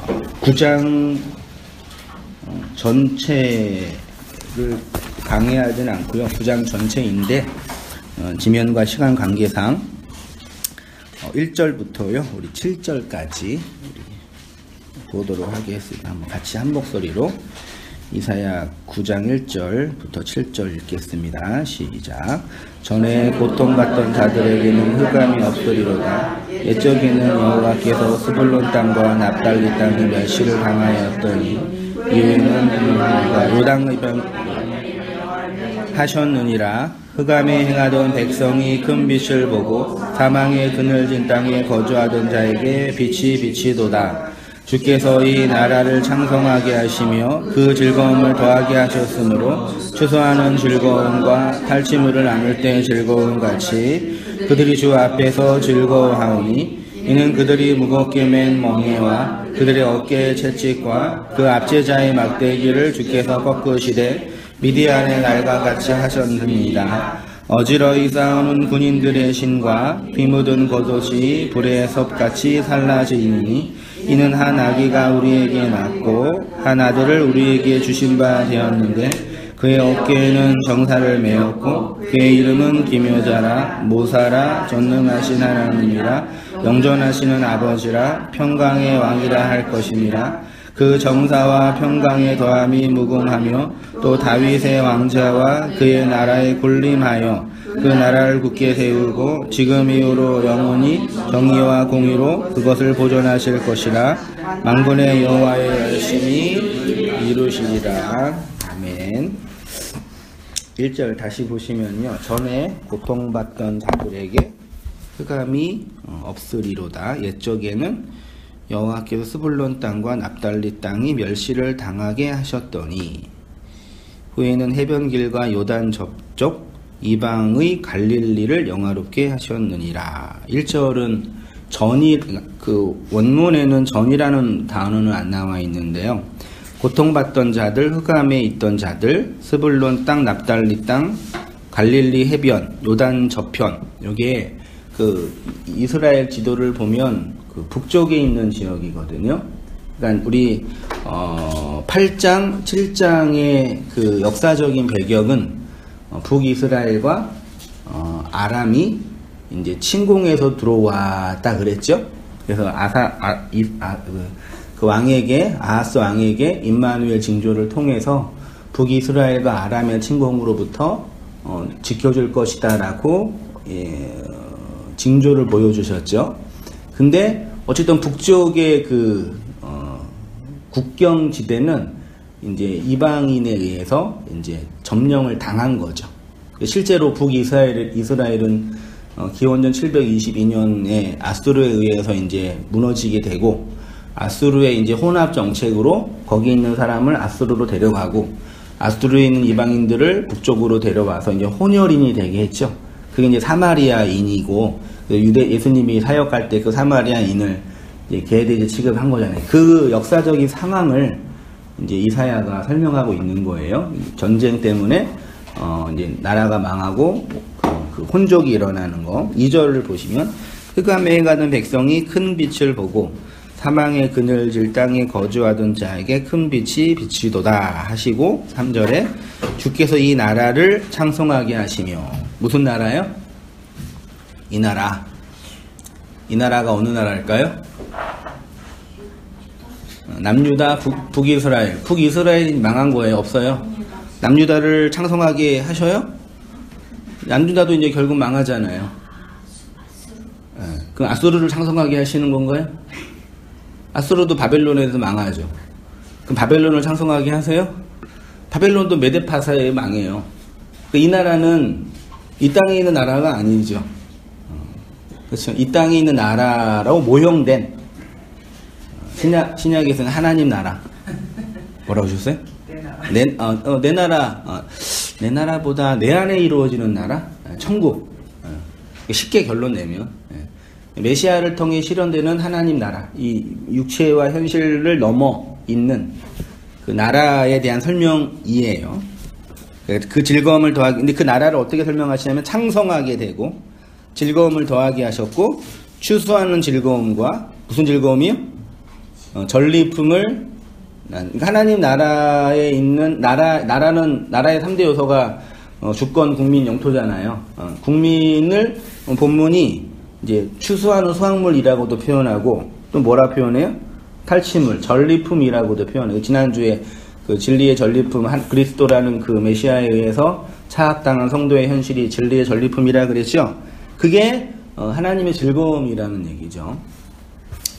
9장 전체를 강의하지는 않고요. 9장 전체인데 지면과 시간 관계상 1절부터요 우리 7절까지 보도록 하겠습니다. 한번 같이 한 목소리로 이사야 9장 1절부터 7절 읽겠습니다. 시작. 전에 고통받던 자들에게는 흑암이 없으리로다. 옛적에는 여호와께서 스불론 땅과 납달리 땅에 멸시를 당하였더니 이후에는 요단의 하셨느니라. 흑암에 행하던 백성이 큰 빛을 보고 사망의 그늘진 땅에 거주하던 자에게 빛이 비치도다. 주께서 이 나라를 창성하게 하시며 그 즐거움을 더하게 하셨으므로 추수하는 즐거움과 탈취물을 나눌 때의 즐거움 같이 그들이 주 앞에서 즐거워하오니 이는 그들이 무겁게 맨 멍에와 그들의 어깨의 채찍과 그 압제자의 막대기를 주께서 꺾으시되 미디안의 날과 같이 하셨습니다. 어지러이 싸우는 군인들의 신과 피 묻은 겉옷이 불의 섭같이 살라지니 이는 한 아기가 우리에게 낳고 한 아들을 우리에게 주신 바 되었는데 그의 어깨에는 정사를 메었고 그의 이름은 기묘자라 모사라 전능하신 하나님이라 영존하시는 아버지라 평강의 왕이라 할 것임이라. 그 정사와 평강의 더함이 무궁하며 또 다윗의 왕자와 그의 나라에 군림하여 그 나라를 굳게 세우고 지금 이후로 영원히 정의와 공의로 그것을 보존하실 것이라. 만군의 여호와의 열심히 이루시리라. 아멘. 1절 다시 보시면요. 전에 고통받던 자들에게 흑암이 없으리로다. 옛적에는 여호와께서 스불론 땅과 납달리 땅이 멸시를 당하게 하셨더니 후에는 해변길과 요단 접쪽 이방의 갈릴리를 영화롭게 하셨느니라. 1절은 전이, 그 원문에는 전이라는 단어는 안 나와 있는데요. 고통받던 자들, 흑암에 있던 자들, 스불론 땅, 납달리 땅, 갈릴리 해변, 요단 저편, 요게 그 이스라엘 지도를 보면 그 북쪽에 있는 지역이거든요. 그러니까 우리 8장, 7장의 그 역사적인 배경은 북이스라엘과 아람이 이제 침공해서 들어왔다 그랬죠. 그래서 그 왕에게 아하스 왕에게 임마누엘 징조를 통해서 북이스라엘과 아람의 침공으로부터 지켜줄 것이다라고 징조를 보여주셨죠. 근데 어쨌든 북쪽의 그 국경 지대는 이제 이방인에 의해서 이제 점령을 당한 거죠. 실제로 북이스라엘은 기원전 722년에 아수르에 의해서 이제 무너지게 되고 아수르의 이제 혼합 정책으로 거기 있는 사람을 아수르로 데려가고 아수르에 있는 이방인들을 북쪽으로 데려와서 이제 혼혈인이 되게 했죠. 그게 이제 사마리아인이고 예수님이 사역할 때 그 사마리아인을 이제 개돼지 취급한 거잖아요. 그 역사적인 상황을 이제 이사야가 설명하고 있는 거예요. 전쟁 때문에 이제 나라가 망하고 그 혼족이 일어나는 거. 2절을 보시면 흑암에 가는 백성이 큰 빛을 보고 사망의 그늘질 땅에 거주하던 자에게 큰 빛이 비치도다 하시고 3절에 주께서 이 나라를 창성하게 하시며 무슨 나라요? 이 나라가 어느 나라일까요? 남유다, 북이스라엘. 북이스라엘이 망한 거예요? 없어요? 남유다를 창성하게 하셔요? 남유다도 이제 결국 망하잖아요. 그럼 아수르를 창성하게 하시는 건가요? 아수르도 바벨론에서 망하죠. 그럼 바벨론을 창성하게 하세요? 바벨론도 메데파사에 망해요. 이 나라는 이 땅에 있는 나라가 아니죠. 그렇죠. 이 땅에 있는 나라라고 모형된 신약에서는 하나님 나라. 뭐라고 하셨어요? 내 나라. 내 나라보다 내 안에 이루어지는 나라? 천국. 쉽게 결론 내면 메시아를 통해 실현되는 하나님 나라. 이 육체와 현실을 넘어 있는 그 나라에 대한 설명이에요. 그 즐거움을 더하기. 근데 그 나라를 어떻게 설명하시냐면 창성하게 되고 즐거움을 더하게 하셨고 추수하는 즐거움과 무슨 즐거움이요? 전리품을 그러니까 하나님 나라에 있는 나라의 3대 요소가 주권, 국민, 영토잖아요. 국민을 본문이 이제 추수하는 수확물이라고도 표현하고 또 뭐라 표현해요? 탈취물, 전리품이라고도 표현해요. 지난주에 그 진리의 전리품, 그리스도라는 그 메시아에 의해서 차악당한 성도의 현실이 진리의 전리품이라 그랬죠. 그게 하나님의 즐거움이라는 얘기죠.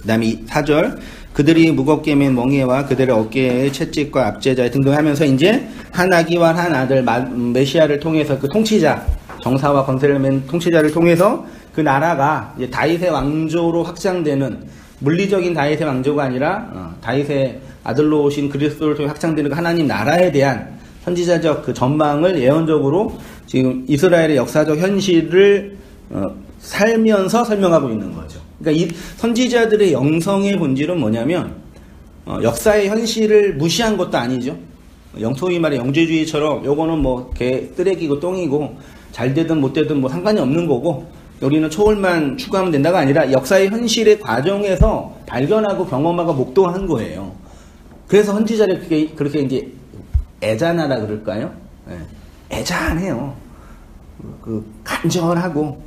그 다음에 4절 그들이 무겁게 맨 멍에와 그들의 어깨에 채찍과 압제자에 등등하면서 이제 한 아기와 한 아들 메시아를 통해서 그 통치자 정사와 권세를 맨 통치자를 통해서 그 나라가 이제 다윗의 왕조로 확장되는 물리적인 다윗의 왕조가 아니라 다윗의 아들로 오신 그리스도를 통해 확장되는 그 하나님 나라에 대한 선지자적 그 전망을 예언적으로 지금 이스라엘의 역사적 현실을 살면서 설명하고 있는 거죠. 그러니까 이 선지자들의 영성의 본질은 뭐냐면 역사의 현실을 무시한 것도 아니죠. 소위 말해 영재주의처럼 요거는 뭐 개 쓰레기고 똥이고 잘 되든 못 되든 뭐 상관이 없는 거고 여기는 초월만 추구하면 된다가 아니라 역사의 현실의 과정에서 발견하고 경험하고 목도한 거예요. 그래서 선지자를 그렇게 이제 애잔하다 그럴까요? 애잔해요. 그 간절하고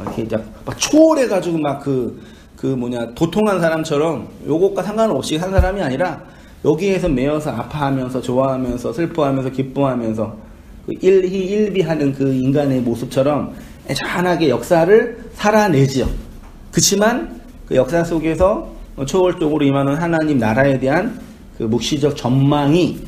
이렇게 막 초월해가지고 막 도통한 사람처럼 요것과 상관없이 산 사람이 아니라 여기에서 매여서 아파하면서 좋아하면서 슬퍼하면서 기뻐하면서 그 일희일비하는 그 인간의 모습처럼 애잔하게 역사를 살아내죠. 그치만 그 역사 속에서 초월적으로 임하는 하나님 나라에 대한 그 묵시적 전망이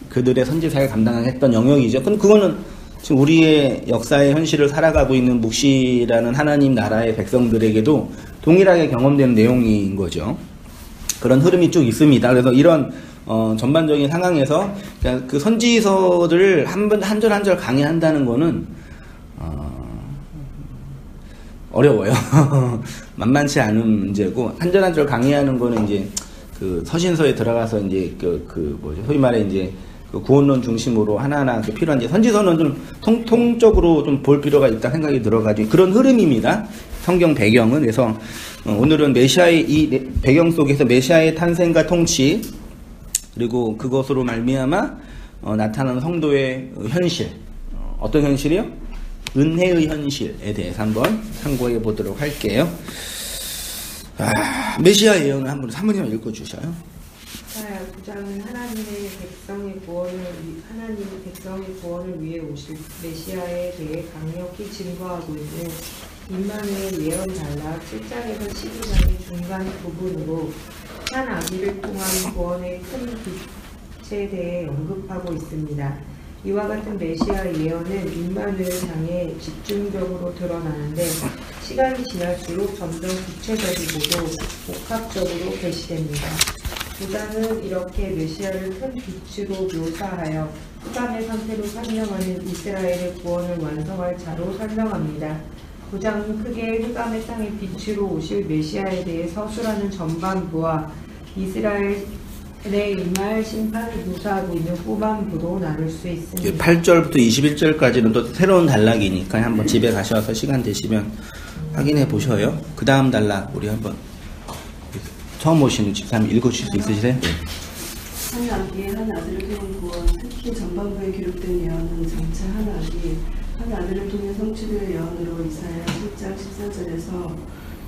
그들의 선지사에 감당했던 영역이죠. 그거는 지금 우리의 역사의 현실을 살아가고 있는 묵시라는 하나님 나라의 백성들에게도 동일하게 경험되는 내용인 거죠. 그런 흐름이 쭉 있습니다. 그래서 이런 전반적인 상황에서 그 선지서들을 한 절 한 절 강의한다는 거는 어려워요. 만만치 않은 문제고 한 절 한 절 강의하는 거는 이제 그 서신서에 들어가서 이제 소위 말해 이제 그 구원론 중심으로 하나하나 필요한 선지서는 좀 통적으로 좀 볼 필요가 있다 생각이 들어가지고 그런 흐름입니다. 성경 배경은. 그래서 오늘은 메시아의 이 배경 속에서 메시아의 탄생과 통치 그리고 그것으로 말미암아 나타나는 성도의 현실 어떤 현실이요? 은혜의 현실에 대해서 한번 참고해 보도록 할게요. 메시아 예언을 한번 사모님 읽어주셔요. 9장은 하나님이 백성의 구원을 위해 오실 메시아에 대해 강력히 증거하고 있는 임마누엘 예언 단락 7장에서 12장의 중간 부분으로 한 아기를 통한 구원의 큰 빛에 대해 언급하고 있습니다. 이와 같은 메시아 예언은 임마누엘 장에 집중적으로 드러나는데 시간이 지날수록 점점 구체적이고도 복합적으로 게시됩니다. 9장은 이렇게 메시아를 큰 빛으로 묘사하여 흑암의 상태로 설명하는 이스라엘의 구원을 완성할 자로 설명합니다. 9장은 크게 흑암의 땅의 빛으로 오실 메시아에 대해 서술하는 전반부와 이스라엘의 임할 심판을 묘사하고 있는 후반부로 나눌 수 있습니다. 8절부터 21절까지는 또 새로운 단락이니까 한번 집에 가셔서 시간 되시면 확인해 보셔요. 그 다음 단락 우리 한번 처음 오시는 집사님 읽어주실 수 있으세요? 네. 한 아기의 한 아들을 통한 구원, 특히 전반부에 기록된 예언은 장차 한 아들을 통해 성취될 예언으로 이사야 7장 14절에서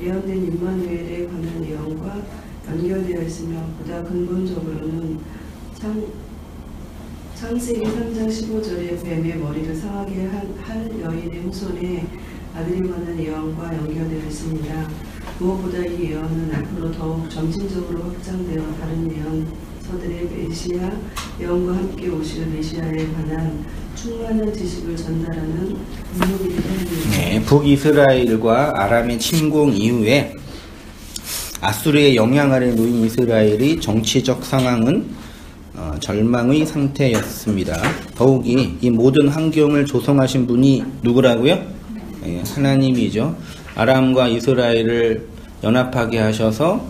예언된 임마누엘에 관한 예언과 연결되어 있으며 보다 근본적으로는 창세기 3장 15절에 뱀의 머리를 상하게 할 여인의 후손에 아들에 관한 예언과 연결되어 있습니다. 무엇보다 이 예언은 앞으로 더욱 점진적으로 확장되어 다른 예언서들의 메시아 예언과 함께 오실 메시아에 관한 충만한 지식을 전달하는 능력이기 때문입니다. 네, 북이스라엘과 아람의 침공 이후에 아수르의 영향 아래 놓인 이스라엘의 정치적 상황은 절망의 상태였습니다. 더욱이 이 모든 환경을 조성하신 분이 누구라고요? 네, 하나님이죠. 아람과 이스라엘을 연합하게 하셔서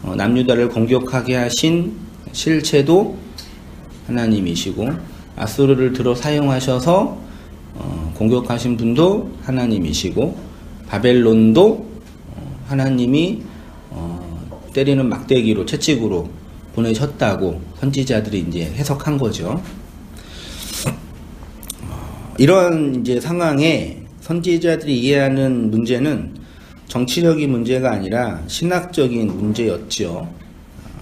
남유다를 공격하게 하신 실체도 하나님이시고 아수르를 들어 사용하셔서 공격하신 분도 하나님이시고 바벨론도 하나님이 때리는 막대기로 채찍으로 보내셨다고 선지자들이 이제 해석한 거죠. 이런 이제 상황에 선지자들이 이해하는 문제는 정치적인 문제가 아니라 신학적인 문제였죠.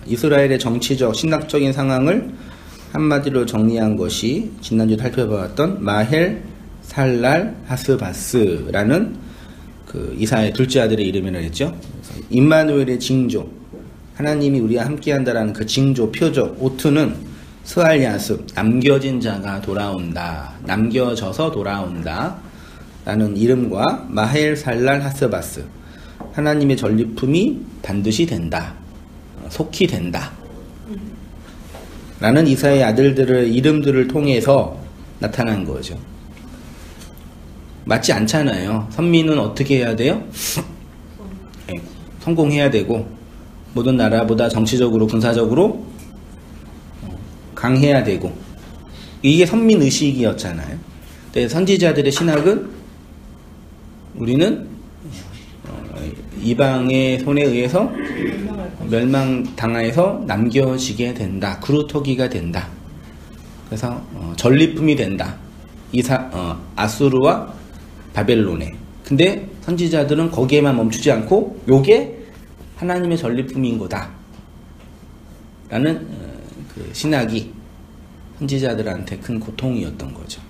이스라엘의 정치적, 신학적인 상황을 한마디로 정리한 것이 지난주에 살펴봤던 마헬, 살랄, 하스바스라는 그 이사의 둘째 아들의 이름이라 했죠. 임마누엘의 징조, 하나님이 우리와 함께한다라는 그 징조, 표적, 오트는 스알 야습, 남겨진 자가 돌아온다, 남겨져서 돌아온다 라는 이름과 마헬, 살랄, 하스바스, 하나님의 전리품이 반드시 된다, 속히 된다 라는 이사의 아들들의 이름들을 통해서 나타난 거죠. 맞지 않잖아요. 선민은 어떻게 해야 돼요? 성공해야 되고 모든 나라보다 정치적으로 군사적으로 강해야 되고, 이게 선민의식이었잖아요. 근데 선지자들의 신학은 우리는 이방의 손에 의해서 멸망당하여서 남겨지게 된다. 그루터기가 된다. 그래서 전리품이 된다. 아수르와 바벨론에. 근데 선지자들은 거기에만 멈추지 않고 요게 하나님의 전리품인 거다 라는 그 신학이 선지자들한테 큰 고통이었던 거죠.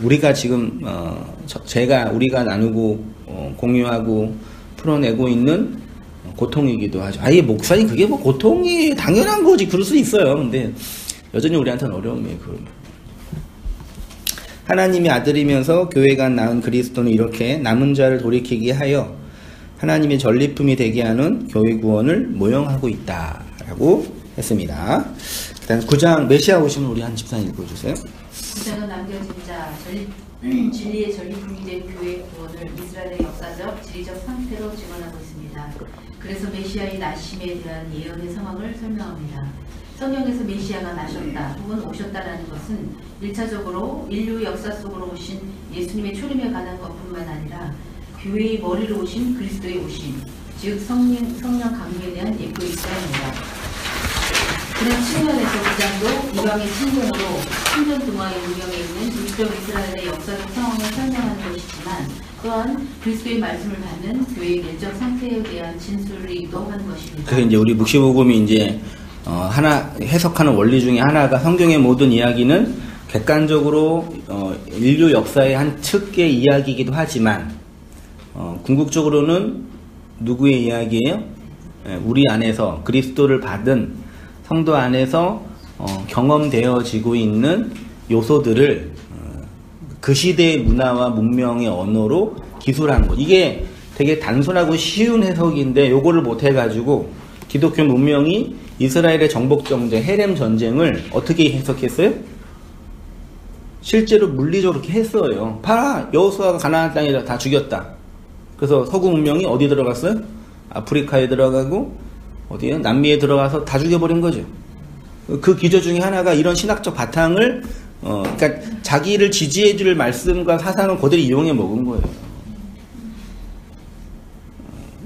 우리가 지금 우리가 나누고 공유하고 풀어내고 있는 고통이기도 하죠. 아예 목사님 그게 뭐 고통이 당연한 거지 그럴 수 있어요. 근데 여전히 우리한테는 어려움이에요. 하나님의 아들이면서 교회가 낳은 그리스도는 이렇게 남은 자를 돌이키게 하여 하나님의 전리품이 되게 하는 교회 구원을 모형하고 있다라고 했습니다. 일단 9장 메시아 오시면 우리 한 집사님 읽어주세요. 9장은 남겨진 자, 진리의 전리품이 된 교회 구원을 이스라엘의 역사적, 지리적 상태로 증언하고 있습니다. 그래서 메시아의 나심에 대한 예언의 상황을 설명합니다. 성경에서 메시아가 나셨다 혹은 오셨다라는 것은 1차적으로 인류 역사 속으로 오신 예수님의 초림에 관한 것뿐만 아니라 교회의 머리로 오신 그리스도의 오심, 즉 성령 강림에 대한 예표 입장입니다. 그런 측면에서 9장도 이방의 침공으로 신전 동화의 운명에 있는 육적 이스라엘의 역사적 상황을 설명하는 것이지만 또한 그리스도의 말씀을 받는 교회의 내적 상태에 대한 진술이기도 하는 것입니다. 그래서 이제 우리 묵시복음이 이제 하나 해석하는 원리 중에 하나가 성경의 모든 이야기는 객관적으로 인류 역사의 한 측의 이야기이기도 하지만 궁극적으로는 누구의 이야기예요? 우리 안에서 그리스도를 받은 성도 안에서 경험되어지고 있는 요소들을 그 시대의 문화와 문명의 언어로 기술한 것. 이게 되게 단순하고 쉬운 해석인데 요거를 못 해가지고 기독교 문명이 이스라엘의 정복 전쟁, 헤렘 전쟁을 어떻게 해석했어요? 실제로 물리적으로 그렇게 했어요. 봐라, 여호수아가 가나안 땅에 다 죽였다. 그래서 서구 문명이 어디 들어갔어요? 아프리카에 들어가고 어디요? 남미에 들어가서 다 죽여버린 거죠. 그 기저 중에 하나가 이런 신학적 바탕을 그러니까 자기를 지지해줄 말씀과 사상을 그대로 이용해 먹은 거예요.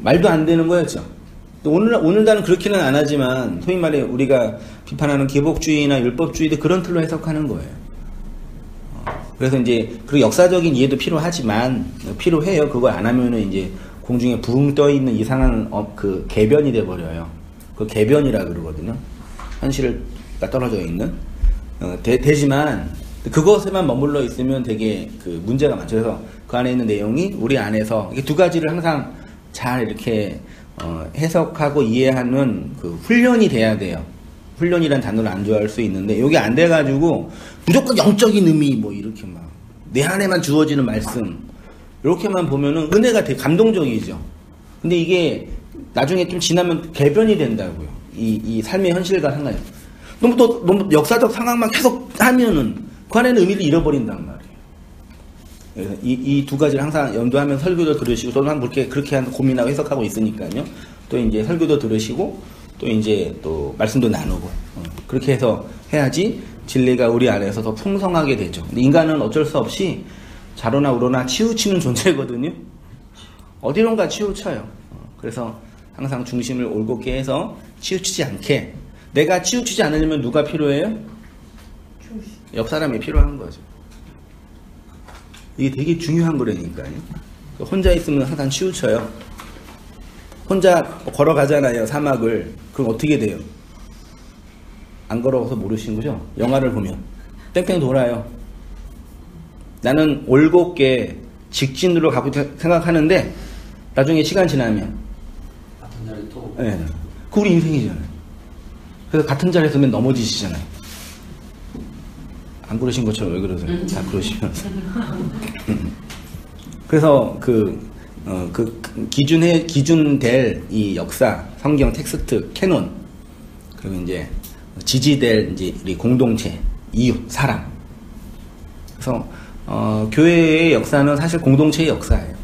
말도 안 되는 거였죠. 오늘날은 그렇게는 안 하지만 소위 말해 우리가 비판하는 기복주의나 율법주의도 그런 틀로 해석하는 거예요. 그래서 이제 그 역사적인 이해도 필요하지만 필요해요. 그걸 안 하면은 이제 공중에 붕 떠 있는 이상한 그 개변이 돼 버려요. 그 개변이라 그러거든요. 현실과 떨어져 있는 되지만 그것에만 머물러 있으면 되게 그 문제가 많죠. 그래서 그 안에 있는 내용이 우리 안에서 이게 두 가지를 항상 잘 이렇게 해석하고 이해하는 그 훈련이 돼야 돼요. 훈련이란 단어를 안 좋아할 수 있는데 이게 안 돼가지고 무조건 영적인 의미 뭐 이렇게 막 내 안에만 주어지는 말씀 이렇게만 보면은 은혜가 되게 감동적이죠. 근데 이게 나중에 좀 지나면 개변이 된다고요. 이 삶의 현실과 상관이. 너무 역사적 상황만 계속 하면은 그 안에는 의미를 잃어버린단 말이에요. 이 두 가지를 항상 염두하면 설교도 들으시고, 저도 한번 그렇게 고민하고 해석하고 있으니까요. 또 이제 설교도 들으시고, 또 이제 또 말씀도 나누고, 그렇게 해서 해야지 진리가 우리 안에서 더 풍성하게 되죠. 근데 인간은 어쩔 수 없이 자로나 우로나 치우치는 존재거든요. 어디론가 치우쳐요. 그래서 항상 중심을 올곧게 해서 치우치지 않게. 내가 치우치지 않으려면 누가 필요해요? 옆 사람이 필요한 거죠. 이게 되게 중요한 거라니까요. 혼자 있으면 항상 치우쳐요. 혼자 걸어가잖아요, 사막을. 그럼 어떻게 돼요? 안 걸어가서 모르시는 거죠? 영화를 보면 땡땡 돌아요. 나는 올곧게 직진으로 가고 생각하는데 나중에 시간 지나면 같은 자리 또. 네. 그 우리 인생이잖아요. 그래서 같은 자리에서 맨 넘어지시잖아요. 안 그러신 것처럼 왜 그러세요? 다 그러시면서. 그래서 기준될 이 역사, 성경 텍스트, 캐논, 그리고 이제 지지될 이제 우리 공동체, 이웃, 사람. 그래서 교회의 역사는 사실 공동체의 역사예요.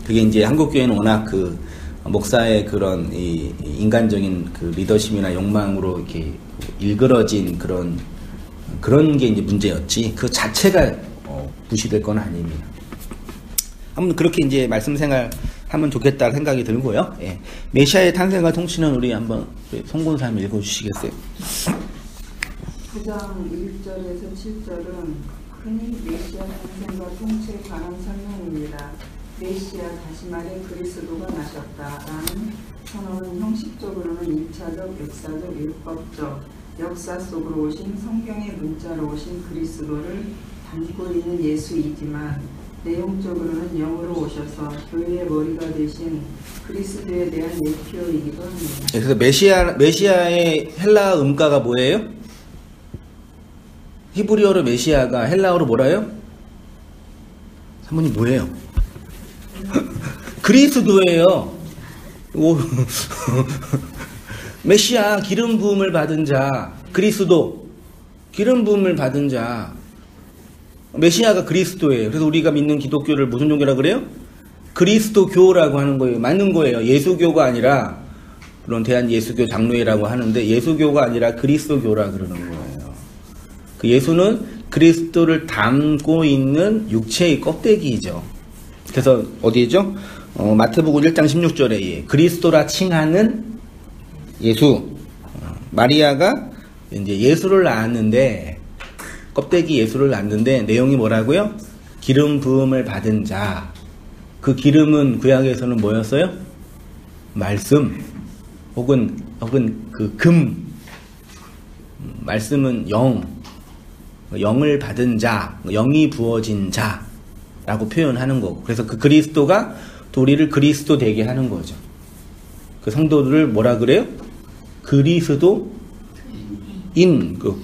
그게 이제 한국 교회는 워낙 그 목사의 그런 이 인간적인 그 리더십이나 욕망으로 이렇게 일그러진 그런 게 이제 문제였지. 그 자체가 무시될 건 아닙니다. 아무튼 그렇게 이제 말씀 생활하면 좋겠다 생각이 들고요. 예. 메시아의 탄생과 통치는 우리 한번 송곤사님 읽어주시겠어요? 9장 1절에서 7절은 흔히 메시아 탄생과 통치에 관한 설명입니다. 메시아, 다시 말해 그리스도가 나셨다라는 선언은 형식적으로는 2차적, 역사적, 율법적 역사 속으로 오신 성경의 문자로 오신 그리스도를 담고 있는 예수이지만 내용적으로는 영으로 오셔서 교회의 머리가 되신 그리스도에 대한 예표이기도 합니다. 네, 그래서 메시아의 헬라어 음가가 뭐예요? 히브리어로 메시아가 헬라어로 뭐라요? 사모님 뭐예요? 그리스도예요. 메시아, 기름 부음을 받은 자. 그리스도, 기름 부음을 받은 자. 메시아가 그리스도예요. 그래서 우리가 믿는 기독교를 무슨 종교라 그래요? 그리스도교라고 하는 거예요. 맞는 거예요. 예수교가 아니라, 물론 대한예수교 장로회라고 하는데 예수교가 아니라 그리스도교라 그러는 거예요. 그 예수는 그리스도를 담고 있는 육체의 껍데기이죠. 그래서 어디죠? 마태복음 1장 16절에 그리스도라 칭하는 예수. 마리아가 이제 예수를 낳았는데, 껍데기 예수를 낳았는데, 내용이 뭐라고요? 기름 부음을 받은 자. 그 기름은 구약에서는 뭐였어요? 말씀. 혹은 그 금. 말씀은 영을 받은 자, 영이 부어진 자라고 표현하는 거고. 그래서 그 그리스도가 또 우리를 그리스도 되게 하는 거죠. 그 성도들을 뭐라 그래요? 그리스도인,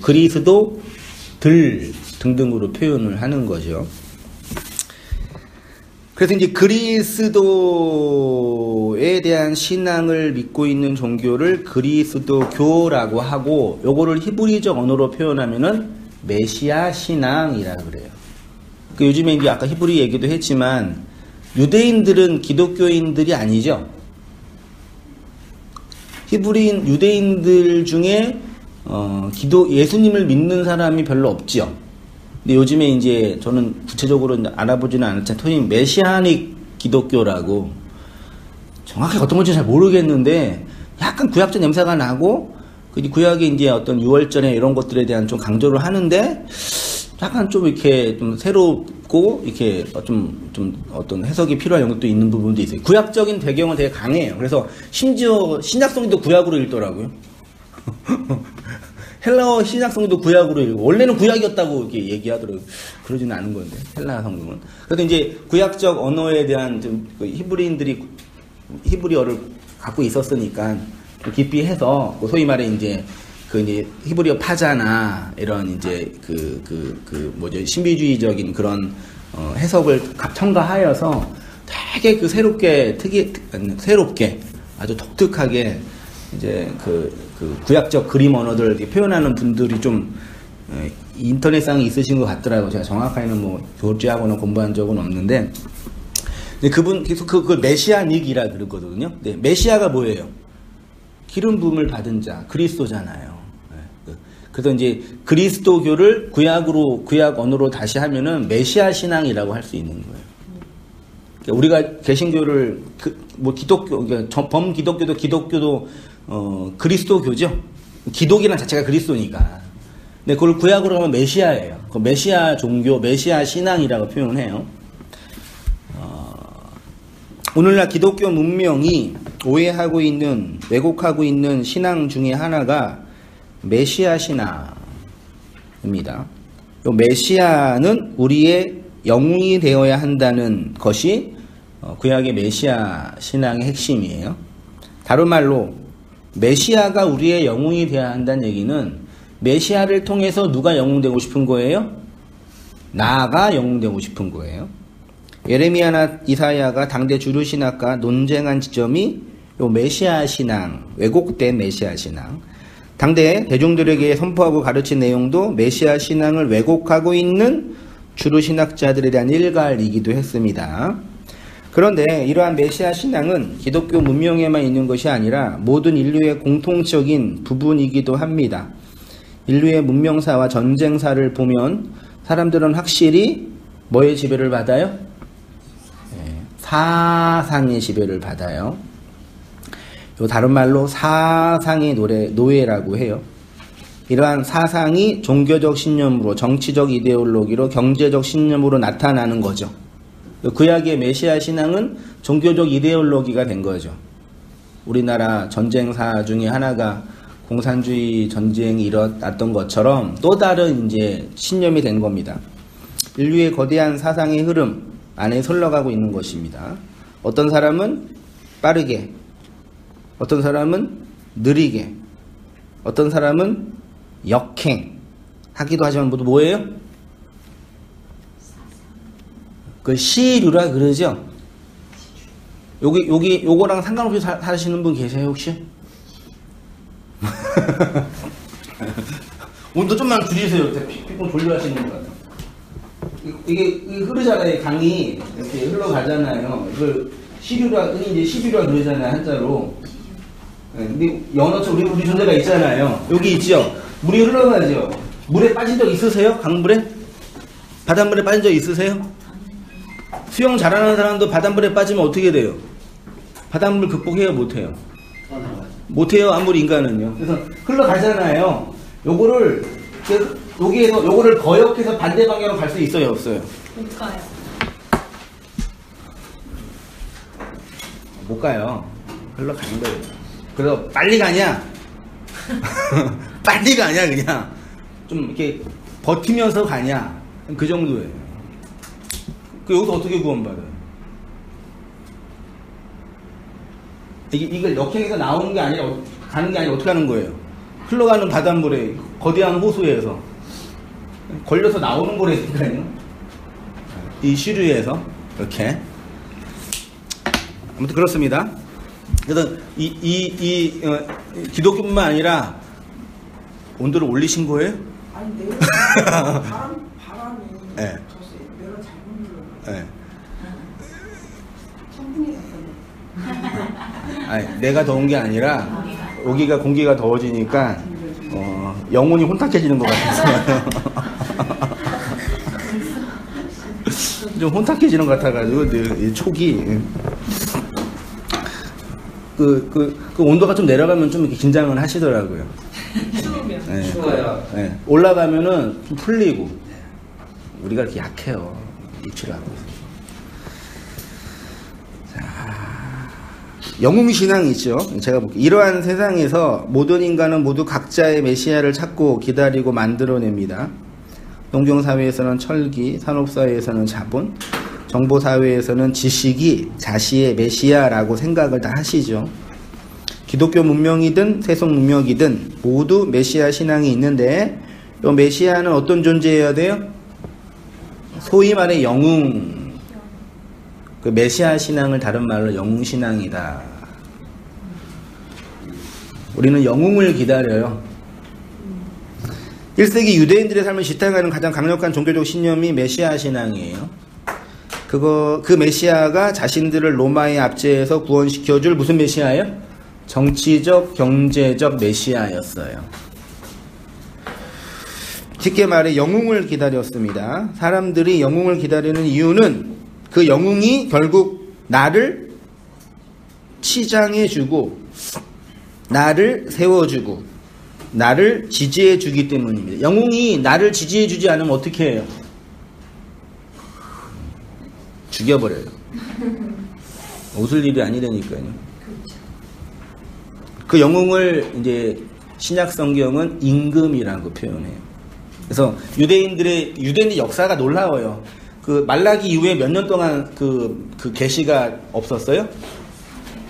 그리스도들 등등으로 표현을 하는 거죠. 그래서 이제 그리스도에 대한 신앙을 믿고 있는 종교를 그리스도교라고 하고, 요거를 히브리적 언어로 표현하면은 메시아 신앙이라 그래요. 요즘에 이제 아까 히브리 얘기도 했지만 유대인들은 기독교인들이 아니죠. 유대인들 중에 예수님을 믿는 사람이 별로 없지요. 근데 요즘에 이제 저는 구체적으로 알아보지는 않았지만 토님 메시아닉 기독교라고, 정확히 어떤 건지 잘 모르겠는데 약간 구약적 냄새가 나고, 구약의 이제 어떤 유월절에 이런 것들에 대한 좀 강조를 하는데 약간 좀 이렇게 좀 새롭고 이렇게 좀 어떤 해석이 필요한 영역도 있는 부분도 있어요. 구약적인 배경은 되게 강해요. 그래서 심지어 신약성도 구약으로 읽더라고요. 헬라어 신약성도 구약으로 읽고, 원래는 구약이었다고 이렇게 얘기하더라고요. 그러지는 않은 건데, 헬라 성경은. 그래도 이제 구약적 언어에 대한 좀 히브리인들이 히브리어를 갖고 있었으니까 좀 깊이 해서, 소위 말해 이제 히브리어 파자나 이런 이제 신비주의적인 그런 해석을 첨가하여서 되게 새롭게 아주 독특하게 이제 구약적 그림 언어들 표현하는 분들이 좀 인터넷상에 있으신 것 같더라고요. 제가 정확하게는 뭐 교제하거나 공부한 적은 없는데, 그분 계속 그걸 메시아닉이라 그러거든요. 네, 메시아가 뭐예요? 기름 부음을 받은 자, 그리스도잖아요. 그래서 이제 그리스도교를 구약 언어로 다시 하면은 메시아 신앙이라고 할 수 있는 거예요. 우리가 개신교를 뭐 기독교, 그러니까 범기독교도 기독교도 그리스도교죠. 기독이라는 자체가 그리스도니까. 근데 그걸 구약으로 하면 메시아예요. 그 메시아 종교, 메시아 신앙이라고 표현을 해요. 오늘날 기독교 문명이 오해하고 있는, 왜곡하고 있는 신앙 중에 하나가 메시아 신앙입니다. 이 메시아는 우리의 영웅이 되어야 한다는 것이 구약의 메시아 신앙의 핵심이에요. 다른 말로 메시아가 우리의 영웅이 되어야 한다는 얘기는 메시아를 통해서 누가 영웅 되고 싶은 거예요? 나가 영웅 되고 싶은 거예요. 예레미야나 이사야가 당대 주류 신학과 논쟁한 지점이 요 메시아 신앙, 왜곡된 메시아 신앙. 당대 대중들에게 선포하고 가르친 내용도 메시아 신앙을 왜곡하고 있는 주류 신학자들에 대한 일갈이기도 했습니다. 그런데 이러한 메시아 신앙은 기독교 문명에만 있는 것이 아니라 모든 인류의 공통적인 부분이기도 합니다. 인류의 문명사와 전쟁사를 보면 사람들은 확실히 뭐의 지배를 받아요? 사상의 지배를 받아요. 다른 말로 사상의 노예라고 해요. 이러한 사상이 종교적 신념으로, 정치적 이데올로기로, 경제적 신념으로 나타나는 거죠. 구약의 메시아 신앙은 종교적 이데올로기가 된 거죠. 우리나라 전쟁사 중에 하나가 공산주의 전쟁이 일어났던 것처럼 또 다른 이제 신념이 된 겁니다. 인류의 거대한 사상의 흐름 안에 흘러가고 있는 것입니다. 어떤 사람은 빠르게, 어떤 사람은 느리게, 어떤 사람은 역행 하기도 하지만 모두 뭐예요? 그 시류라 그러죠. 요거랑 상관없이 사시는 분 계세요 혹시? 오늘도 좀만 줄이세요. 피곤 졸려 하시는 것 같아요. 이게 흐르잖아요. 강이 이렇게 흘러가잖아요. 이걸 시류라, 이제 시류라 그러잖아요. 한자로. 근데 연어처럼 우리 존재가 있잖아요. 여기 있죠. 물이 흘러가죠. 물에 빠진 적 있으세요? 강물에? 바닷물에 빠진 적 있으세요? 수영 잘하는 사람도 바닷물에 빠지면 어떻게 돼요? 바닷물 극복해요? 못해요? 못해요. 아무리 인간은요. 그래서 흘러가잖아요. 요거를 여기에서 요거를 거역해서 반대 방향으로 갈 수 있어요? 없어요? 못 가요. 못 가요. 흘러가는 거예요. 그래서 빨리 가냐? 빨리 가냐 그냥 좀 이렇게 버티면서 가냐? 그 정도예요. 여기서 어떻게 구원받아요? 이걸 역행해서 나오는 게 아니라 가는 게 아니라 어떻게 하는 거예요? 흘러가는 바닷물에 거대한 호수에서 걸려서 나오는 거라니까요. 이 시류에서 이렇게 아무튼 그렇습니다. 그래서 기독교뿐만 아니라 온도를 올리신 거예요? 아니 내가 바람이 네. 졌어요. 내가 잘못 눌렀어. 네. 천둥이 났거든. 아니, 내가 더운 게 아니라 여기가 공기가 더워지니까 영혼이 혼탁해지는 것 같아서 좀 혼탁해지는 것 같아가지고 이 촉이 그 온도가 좀 내려가면 좀 이렇게 긴장을 하시더라고요. 추우면. 네. 추워요. 네. 올라가면은 좀 풀리고 우리가 이렇게 약해요. 입출하고. 영웅신앙이 있죠. 제가 볼게요. 이러한 세상에서 모든 인간은 모두 각자의 메시아를 찾고 기다리고 만들어냅니다. 농경사회에서는 철기, 산업사회에서는 자본, 정보사회에서는 지식이 자신의 메시아라고 생각을 다 하시죠. 기독교 문명이든 세속 문명이든 모두 메시아 신앙이 있는데 이 메시아는 어떤 존재여야 돼요? 소위 말해 영웅. 그 메시아 신앙을 다른 말로 영웅신앙이다. 우리는 영웅을 기다려요. 1세기 유대인들의 삶을 지탱하는 가장 강력한 종교적 신념이 메시아 신앙이에요. 그 메시아가 자신들을 로마의 압제에서 구원시켜줄 무슨 메시아예요? 정치적, 경제적 메시아였어요. 쉽게 말해 영웅을 기다렸습니다. 사람들이 영웅을 기다리는 이유는 그 영웅이 결국 나를 치장해주고 나를 세워주고 나를 지지해주기 때문입니다. 영웅이 나를 지지해주지 않으면 어떻게 해요? 죽여버려요. 웃을 일이 아니라니까요. 그 영웅을 이제 신약 성경은 임금이라고 표현해요. 그래서 유대인의 역사가 놀라워요. 그 말라기 이후에 몇 년 동안 그 계시가 없었어요?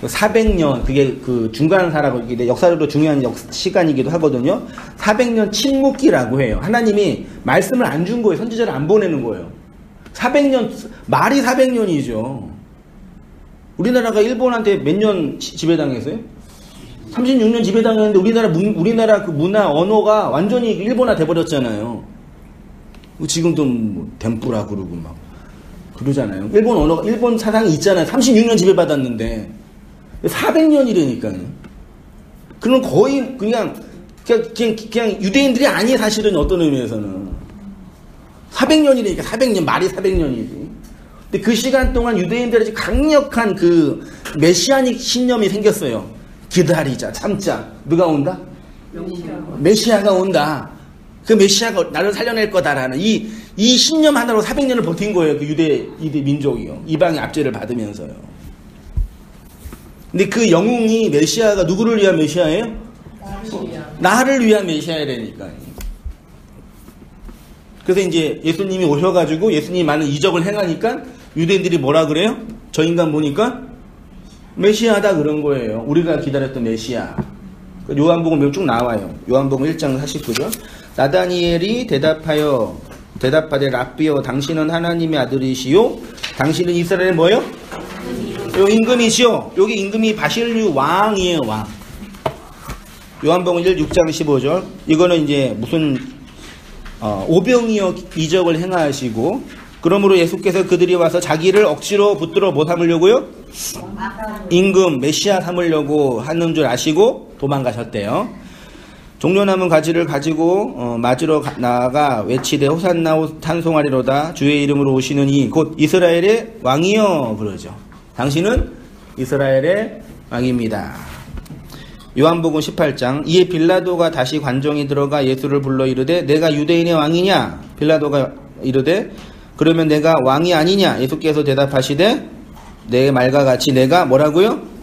400년, 그게 그 중간 사라고, 이게 역사적으로 중요한 시간이기도 하거든요. 400년 침묵기라고 해요. 하나님이 말씀을 안 준 거예요. 선지자를 안 보내는 거예요. 400년, 말이 400년이죠. 우리나라가 일본한테 몇 년 지배당했어요? 36년 지배당했는데 우리나라 그 문화, 언어가 완전히 일본화 돼버렸잖아요. 지금도 뭐 덴뿌라 그러고 막 그러잖아요. 일본 언어가, 일본 사상이 있잖아요. 36년 지배받았는데 400년이라니까요. 그럼 거의 그냥 유대인들이 아니, 사실은 어떤 의미에서는 400년이니까 400년, 말이 400년이지. 근데 그 시간 동안 유대인들의 강력한 그 메시아닉 신념이 생겼어요. 기다리자, 참자. 누가 온다? 메시아가 온다. 그 메시아가 나를 살려낼 거다라는 이 신념 하나로 400년을 버틴 거예요. 그 유대 민족이요. 이방의 압제를 받으면서요. 근데 그 영웅이 메시아가 누구를 위한 메시아예요? 나를 위한 메시아라니까요. 그래서 이제 예수님이 오셔가지고 예수님이 많은 이적을 행하니까 유대인들이 뭐라 그래요? 저 인간 보니까 메시아다 그런 거예요. 우리가 기다렸던 메시아. 요한복음 쭉 나와요. 요한복음 1장 49절. 나다니엘이 대답하되 랍비여, 당신은 하나님의 아들이시요 당신은 이스라엘의 뭐요? 요 임금이시요. 여기 임금이 바실류 왕이에요. 왕. 요한복음 6장 15절. 이거는 이제 무슨 오병이어 이적을 행하시고, 그러므로 예수께서 그들이 와서 자기를 억지로 붙들어 뭐 삼으려고요? 임금, 메시아 삼으려고 하는 줄 아시고 도망가셨대요. 종려 남은 가지를 가지고 맞으러 나아가 외치되 호산나 찬송하리로다. 주의 이름으로 오시는 이 곧 이스라엘의 왕이여 그러죠. 당신은 이스라엘의 왕입니다. 요한복음 18장. 이에 빌라도가 다시 관정에 들어가 예수를 불러 이르되 내가 유대인의 왕이냐? 빌라도가 이르되 그러면 내가 왕이 아니냐? 예수께서 대답하시되 내 말과 같이 내가 뭐라고요?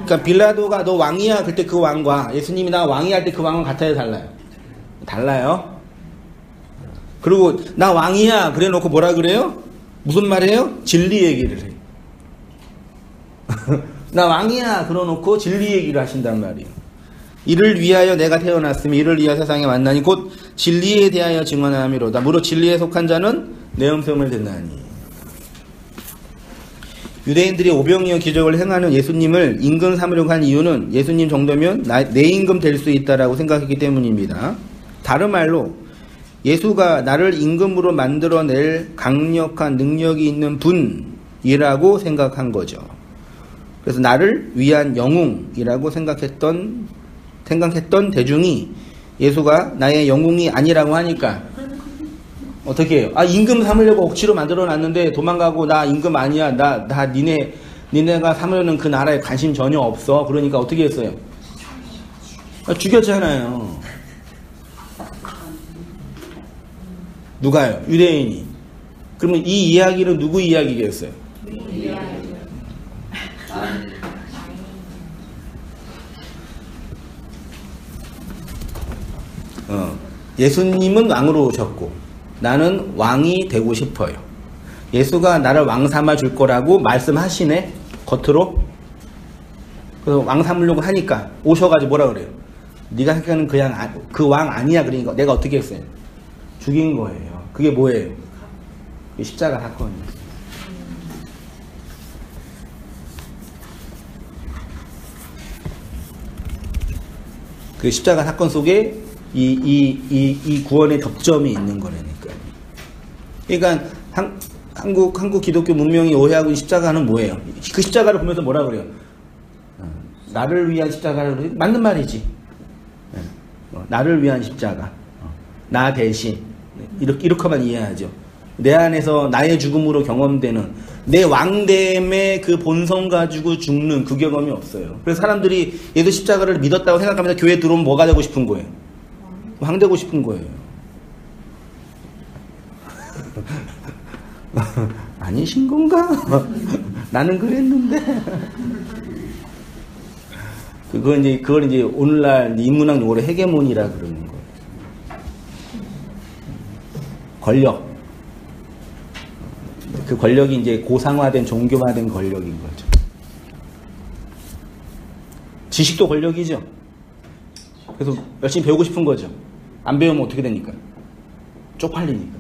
그러니까 빌라도가 너 왕이야 그때 그 왕과 예수님이 나 왕이 할 때 그 왕은 같아요, 달라요? 달라요. 그리고 나 왕이야 그래 놓고 뭐라 그래요? 무슨 말이에요? 진리 얘기를 해요. 나 왕이야 그러 놓고 진리 얘기를 하신단 말이에요. 이를 위하여 내가 태어났으며 이를 위하여 세상에 왔나니 곧 진리에 대하여 증언함이로다. 무릇 진리에 속한 자는 내 음성을 듣나니. 유대인들이 오병이어 기적을 행하는 예수님을 임금 삼으려고 한 이유는 예수님 정도면 내 임금 될 수 있다라고 생각했기 때문입니다. 다른 말로 예수가 나를 임금으로 만들어낼 강력한 능력이 있는 분이라고 생각한 거죠. 그래서 나를 위한 영웅이라고 생각했던 대중이 예수가 나의 영웅이 아니라고 하니까 어떻게 해요? 아, 임금 삼으려고 억지로 만들어 놨는데 도망가고 나 임금 아니야. 나 니네가 삼으려는 그 나라에 관심 전혀 없어. 그러니까 어떻게 했어요? 죽였잖아요. 누가요? 유대인이. 그러면 이 이야기는 누구 이야기겠어요? 예수님은 왕으로 오셨고 나는 왕이 되고 싶어요. 예수가 나를 왕 삼아 줄 거라고 말씀하시네, 겉으로. 그래서 왕 삼으려고 하니까 오셔가지고 뭐라 그래요? 네가 생각하는 그 왕 아니야. 그러니까 내가 어떻게 했어요? 죽인 거예요. 그게 뭐예요? 십자가 사건이에요. 그 십자가 사건 속에 이 구원의 접점이 있는 거라니까요. 그러니까 한국 기독교 문명이 오해하고 있는 십자가는 뭐예요? 그 십자가를 보면서 뭐라 그래요? 나를 위한 십자가를, 맞는 말이지. 나를 위한 십자가. 나 대신. 이렇게만 이해하죠. 내 안에서 나의 죽음으로 경험되는 내 왕됨의 그 본성 가지고 죽는 그 경험이 없어요. 그래서 사람들이 예수 십자가를 믿었다고 생각하면서 교회에 들어오면 뭐가 되고 싶은 거예요? 왕 되고 싶은 거예요. 아니신 건가? 나는 그랬는데. 그걸 이제 오늘날 인문학 용어로 헤게모니라 그러는 거예요. 권력. 그 권력이 이제 고상화된 종교화된 권력인 거죠. 지식도 권력이죠. 그래서 열심히 배우고 싶은 거죠. 안 배우면 어떻게 되니까? 쪽팔리니까.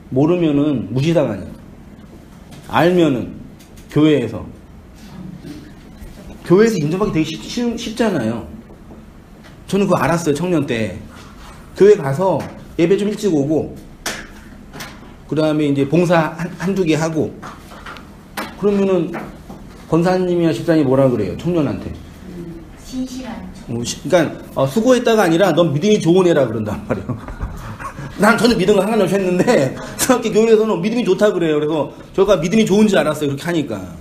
모르면은 무시당하니까. 알면은 교회에서 인정받기 되게 쉽잖아요. 저는 그거 알았어요. 청년 때. 교회 가서 예배 좀 일찍 오고 그 다음에 이제 봉사 한두 개 하고 그러면은 권사님이나 집사님이 뭐라 그래요? 청년한테. 신실한 그러니까 수고했다가 아니라 넌 믿음이 좋은 애라 그런단 말이에요. 난 전혀 믿음을 하나도 없이 했는데 중학교 교회에서는 믿음이 좋다 그래요. 그래서 저가 믿음이 좋은지 알았어요. 그렇게 하니까.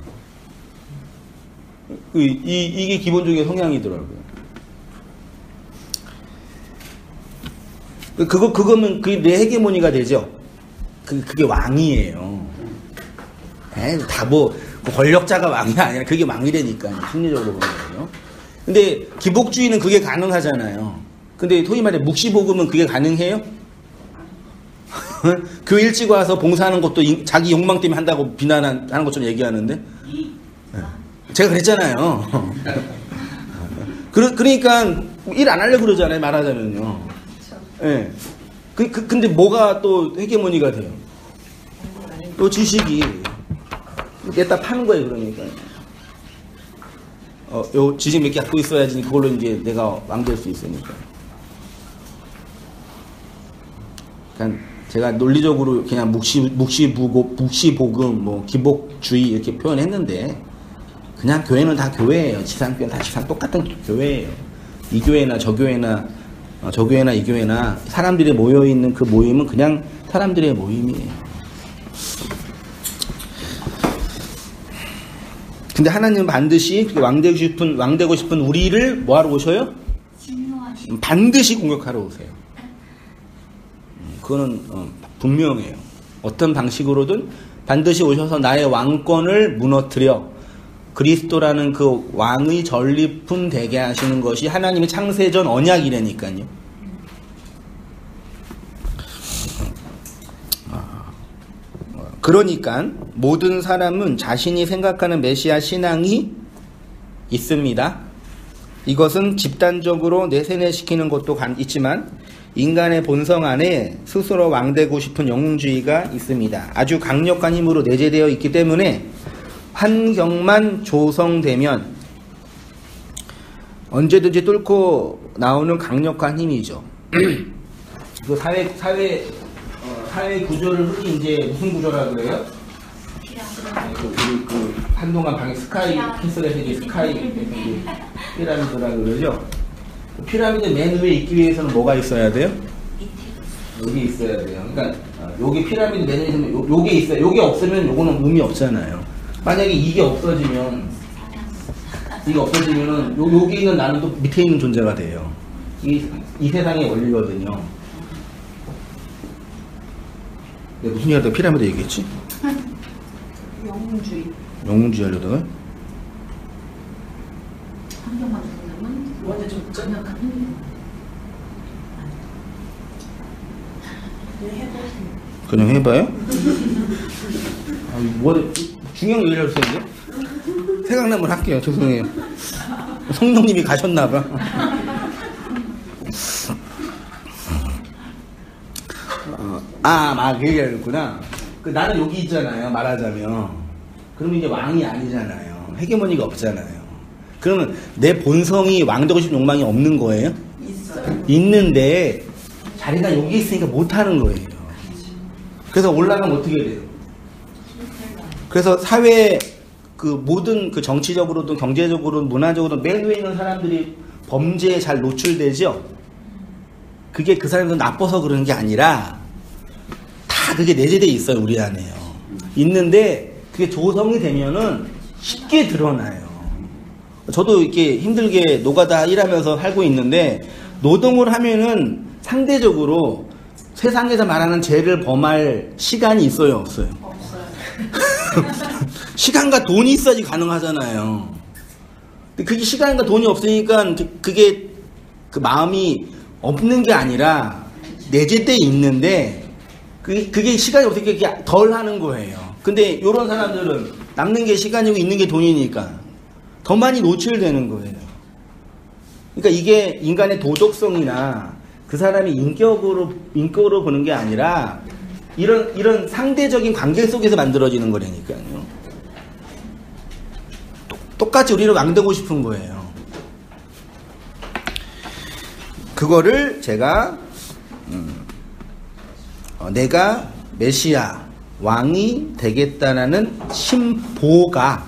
이게 기본적인 성향이더라고요. 그거면 그게 내 헤게모니가 되죠. 그게 왕이에요. 다 권력자가 왕이 아니라 그게 왕이 되니까, 심리적으로 보는 거예요. 근데 기복주의는 그게 가능하잖아요. 근데 소위 말해 묵시복음은 그게 가능해요? 교회 일찍 와서 봉사하는 것도 자기 욕망 때문에 한다고 비난하는 것처럼 얘기하는데? 제가 그랬잖아요. 그러니까 일 안 하려고 그러잖아요, 말하자면요. 예. 근데 뭐가 또 헤게모니가 돼요? 또 지식이. 냈다 파는 거예요, 그러니까. 요 지식 몇 개 갖고 있어야지 그걸로 이제 내가 왕 될 수 있으니까. 그러니까 제가 논리적으로 그냥 묵시복음, 뭐 기복주의 이렇게 표현했는데 그냥 교회는 다 교회예요. 지상교회는 다 똑같은 교회예요. 이 교회나 저 교회나 저 교회나 이 교회나 사람들이 모여있는 그 모임은 그냥 사람들의 모임이에요. 근데 하나님은 반드시 왕 되고 싶은 우리를 뭐하러 오셔요? 반드시 공격하러 오세요. 그거는 분명해요. 어떤 방식으로든 반드시 오셔서 나의 왕권을 무너뜨려 그리스도라는 그 왕의 전리품 되게 하시는 것이 하나님의 창세전 언약이라니까요. 그러니까 모든 사람은 자신이 생각하는 메시아 신앙이 있습니다. 이것은 집단적으로 내세뇌시키는 것도 있지만 인간의 본성 안에 스스로 왕되고 싶은 영웅주의가 있습니다. 아주 강력한 힘으로 내재되어 있기 때문에 환경만 조성되면 언제든지 뚫고 나오는 강력한 힘이죠. 그 사회 구조를 흔히 이제 무슨 구조라 그래요? 한동안 방에 스카이 캐슬에서 이제 스카이 피라미드라 그러죠. 피라미드 맨 위에 있기 위해서는 뭐가 있어야 돼요? 여기 있어야 돼요. 그러니까 여기 피라미드 맨 위에 있으면 요게 있어요. 요게 없으면 요거는 의미 없잖아요. 만약에 이게 없어지면은 여기 있는 나는 또 밑에 있는 존재가 돼요. 이 세상의 원리거든요. 내가 무슨 얘기 하다가 피라미드 얘기했지? 영웅주의 하려다가? 환경만 조성되면 원래 좀 강력한 힘이 그냥 해봐요? 중요한 얘기를 할 수 있는데? 생각나면 할게요. 죄송해요. 성령님이 가셨나봐. 막 얘기하셨구나. 나는 여기 있잖아요. 말하자면. 그러면 이제 왕이 아니잖아요. 헤게모니가 없잖아요. 그러면 내 본성이 왕 되고 싶은 욕망이 없는 거예요? 있어요. 있는데 자리가 여기 있으니까 못하는 거예요. 그래서 올라가면 어떻게 돼요? 그래서 사회 모든 정치적으로든 경제적으로든 문화적으로든 맨 위에 있는 사람들이 범죄에 잘 노출되죠? 그게 그 사람들 나빠서 그러는 게 아니라 다 그게 내재되어 있어요. 우리 안에요. 있는데 그게 조성이 되면은 쉽게 드러나요. 저도 이렇게 힘들게 노가다 일하면서 살고 있는데, 노동을 하면은 상대적으로 세상에서 말하는 죄를 범할 시간이 있어요, 없어요? 없어요. 시간과 돈이 있어야지 가능하잖아요. 근데 그게 시간과 돈이 없으니까 그게 그 마음이 없는 게 아니라 내재돼 있는데, 그게 시간이 없으니까 그게 덜 하는 거예요. 근데 이런 사람들은 남는 게 시간이고 있는 게 돈이니까 더 많이 노출되는 거예요. 그러니까 이게 인간의 도덕성이나 그 사람이 인격으로 보는 게 아니라 이런 상대적인 관계 속에서 만들어지는 거라니까요. 똑같이 우리를 왕되고 싶은 거예요. 그거를 제가 내가 메시아 왕이 되겠다라는 심보가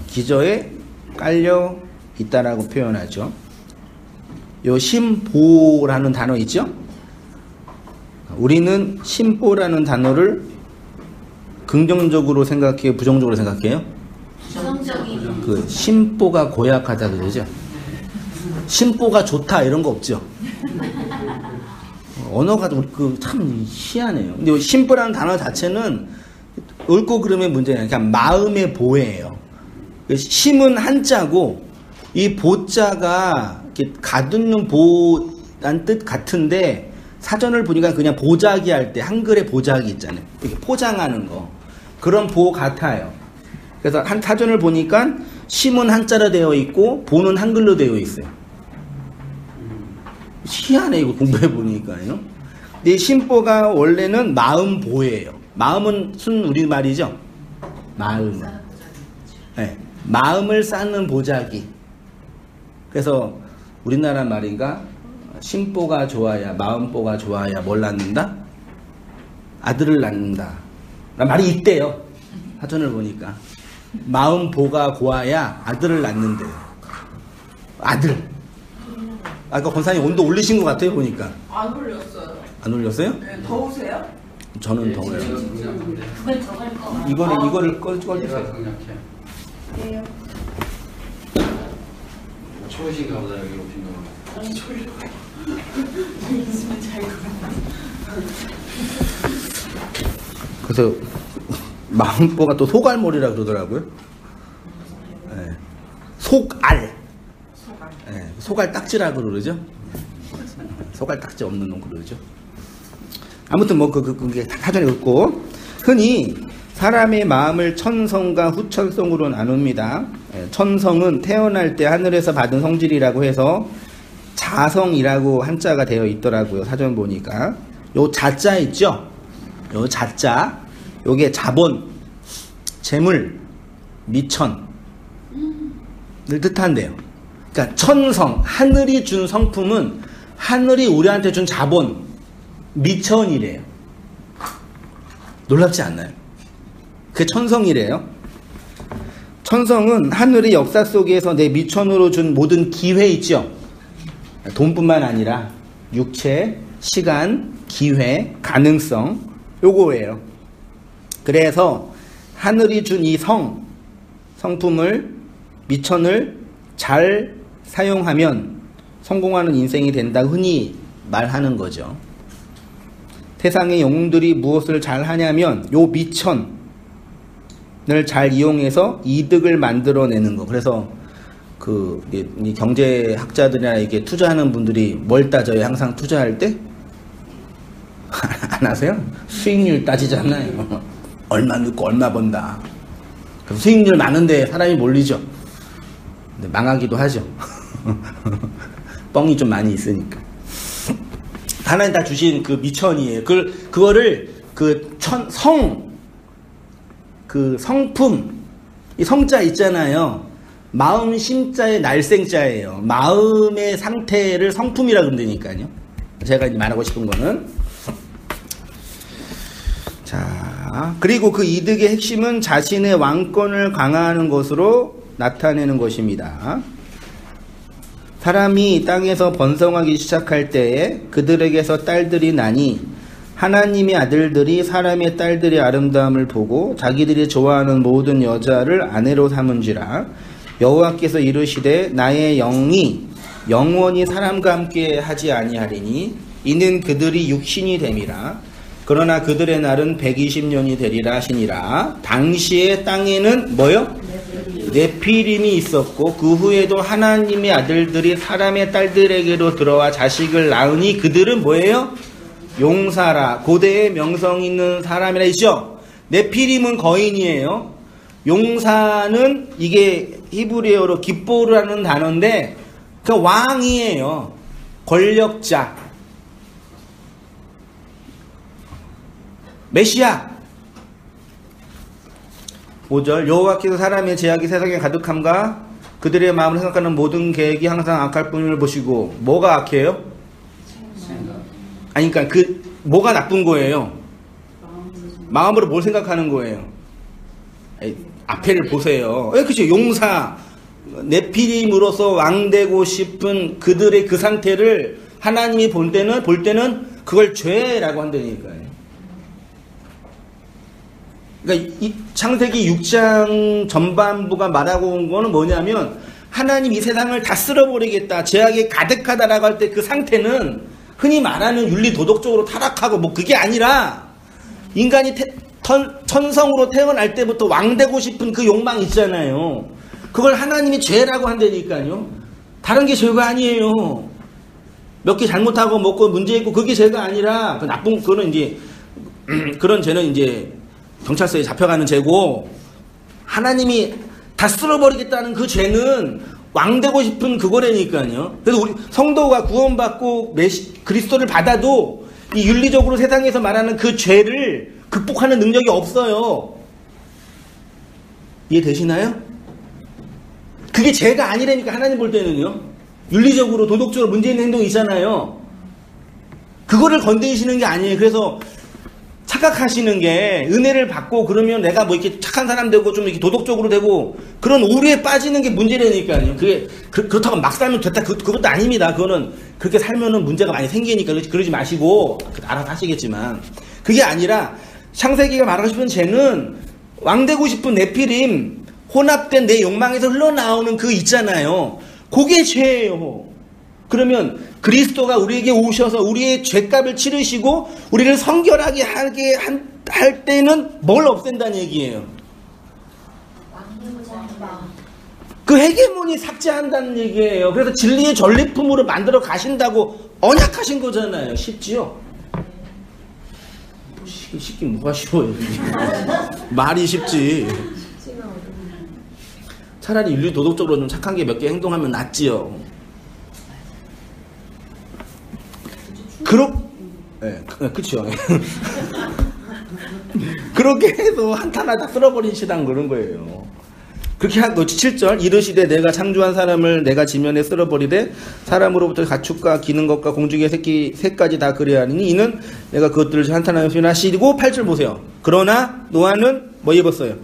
기저에 깔려 있다라고 표현하죠. 요 심보라는 단어 있죠? 우리는 심보라는 단어를 긍정적으로 생각해요? 부정적으로 생각해요? 부정적인. 그 심보가 고약하다 그러죠? 심보가 좋다 이런 거 없죠? 언어가 참 희한해요. 근데 심보라는 단어 자체는 옳고 그름의 문제가 아니라 그냥 마음의 보예요. 심은 한자고 이 보자가 가두는 보란 뜻 같은데, 사전을 보니까 그냥 보자기 할 때 한글에 보자기 있잖아요. 이렇게 포장하는 거. 그런 보 같아요. 그래서 사전을 보니까 심은 한자로 되어 있고 보는 한글로 되어 있어요. 희한해, 이거 공부해 보니까요. 근데 심보가 원래는 마음 보예요. 마음은 순 우리말이죠. 마음. 네, 마음을 쌓는 보자기. 그래서 우리나라 말인가? 심보가 좋아야, 마음보가 좋아야 뭘 낳는다? 아들을 낳는다. 라는 말이 있대요. 사전을 보니까. 마음보가 고와야 아들을 낳는데요. 아들. 아까 권사님 온도 올리신 것 같아요, 보니까. 안 올렸어요. 안 올렸어요? 네, 더우세요? 저는 더워요. 그걸 더갈 거. 이거를 꺼주세요. 강력해. 네요. 추우신가 보다, 여기 오신 거. 아니 졸려. 있으면 잘 거야. 그래서 마음보가 또 소갈머리라 그러더라고요. 네. 속알. 소갈. 네. 소갈 딱지라고 그러죠. 소갈 딱지 없는 놈 그러죠. 아무튼 뭐 그게 사전에 없고, 흔히 사람의 마음을 천성과 후천성으로 나눕니다. 천성은 태어날 때 하늘에서 받은 성질이라고 해서 자성이라고 한자가 되어 있더라고요. 사전 보니까. 요 자자 있죠? 요 자자. 요게 자본, 재물, 미천을 뜻한대요. 그러니까 천성, 하늘이 준 성품은 하늘이 우리한테 준 자본, 미천이래요. 놀랍지 않나요? 그게 천성이래요. 천성은 하늘의 역사 속에서 내 미천으로 준 모든 기회 있죠. 돈뿐만 아니라 육체, 시간, 기회, 가능성, 요거예요. 그래서 하늘이 준 이 성품을, 미천을 잘 사용하면 성공하는 인생이 된다, 흔히 말하는 거죠. 세상의 영웅들이 무엇을 잘 하냐면 요 미천을 잘 이용해서 이득을 만들어내는 거. 그래서 이 경제학자들이나 이게 투자하는 분들이 뭘 따져요? 항상 투자할 때? 안 하세요? 수익률 따지잖아요. 얼마 넣고 얼마 번다. 그럼 수익률 많은데 사람이 몰리죠. 근데 망하기도 하죠. 뻥이 좀 많이 있으니까. 하나님 다 주신 그 미천이에요. 그거를 성품, 이 성자 있잖아요. 마음 심자의 날생자예요. 마음의 상태를 성품이라 그런다니까요. 제가 이제 말하고 싶은 거는. 자, 그리고 그 이득의 핵심은 자신의 왕권을 강화하는 것으로 나타내는 것입니다. 사람이 땅에서 번성하기 시작할 때에 그들에게서 딸들이 나니 하나님의 아들들이 사람의 딸들의 아름다움을 보고 자기들이 좋아하는 모든 여자를 아내로 삼은지라. 여호와께서 이르시되 나의 영이 영원히 사람과 함께 하지 아니하리니 이는 그들이 육신이 됨이라. 그러나 그들의 날은 120년이 되리라 하시니라. 당시에 땅에는 뭐요? 네피림이 있었고 그 후에도 하나님의 아들들이 사람의 딸들에게로 들어와 자식을 낳으니 그들은 뭐예요? 용사라. 고대에 명성 있는 사람이라 했죠. 네피림은 거인이에요. 용사는 이게 히브리어로 깃보르라는 단어인데 그 왕이에요. 권력자. 메시아. 5절 여호와께서 사람의 죄악이 세상에 가득함과 그들의 마음을 생각하는 모든 계획이 항상 악할 뿐을 보시고. 뭐가 악해요? 아니 그러니까 그 뭐가 나쁜 거예요? 마음으로 뭘 생각하는 거예요? 앞에를 보세요. 그렇죠. 용사 네피림으로서 왕되고 싶은 그들의 그 상태를 하나님이 볼 때는 그걸 죄라고 한다니까요. 그러니까 이 창세기 6장 전반부가 말하고 온 거는 뭐냐면 하나님 이 세상을 다 쓸어버리겠다, 죄악이 가득하다라고 할 때 그 상태는 흔히 말하는 윤리 도덕적으로 타락하고 뭐 그게 아니라 인간이 천성으로 태어날 때부터 왕되고 싶은 그 욕망 있잖아요. 그걸 하나님이 죄라고 한다니까요. 다른 게 죄가 아니에요. 몇 개 잘못하고 먹고 문제 있고 그게 죄가 아니라 그 나쁜 그거는 이제 그런 죄는 이제 경찰서에 잡혀가는 죄고, 하나님이 다 쓸어버리겠다는 그 죄는 왕되고 싶은 그거라니까요. 그래서 우리 성도가 구원받고 그리스도를 받아도 이 윤리적으로 세상에서 말하는 그 죄를 극복하는 능력이 없어요. 이해되시나요? 그게 죄가 아니라니까. 하나님 볼 때는요. 윤리적으로 도덕적으로 문제 있는 행동이 있잖아요. 그거를 건드리시는 게 아니에요. 그래서 착각하시는 게 은혜를 받고 그러면 내가 뭐 이렇게 착한 사람 되고 좀 이렇게 도덕적으로 되고 그런 오류에 빠지는 게 문제라니까요. 그게 그렇다고 막 살면 됐다 그것도 아닙니다. 그거는 그렇게 살면은 문제가 많이 생기니까 그러지 마시고 알아서 하시겠지만, 그게 아니라 창세기가 말하고 싶은 죄는 왕되고 싶은 네피림, 혼합된 내 욕망에서 흘러나오는 그 있잖아요. 그게 죄예요. 그러면 그리스도가 우리에게 오셔서 우리의 죄값을 치르시고 우리를 성결하게 하게 할 때는 뭘 없앤다는 얘기예요? 그 헤게모니 삭제한다는 얘기예요. 그래서 진리의 전리품으로 만들어 가신다고 언약하신 거잖아요. 쉽지요? 쉽긴 뭐가 쉬워요. 말이 쉽지. 차라리 윤리 도덕적으로 좀 착한 게 몇 개 행동하면 낫지요. 그쵸. 그렇게 해서 한탄을 다 쓸어버리시단 그런 거예요. 그렇게 하고 7절 이르시되 내가 창조한 사람을 내가 지면에 쓸어버리되 사람으로부터 가축과 기는 것과 공중의 새까지 다 그리하니 이는 내가 그것들을 한탄하여 하시고 8절 보세요. 그러나 노아는 뭐 입었어요?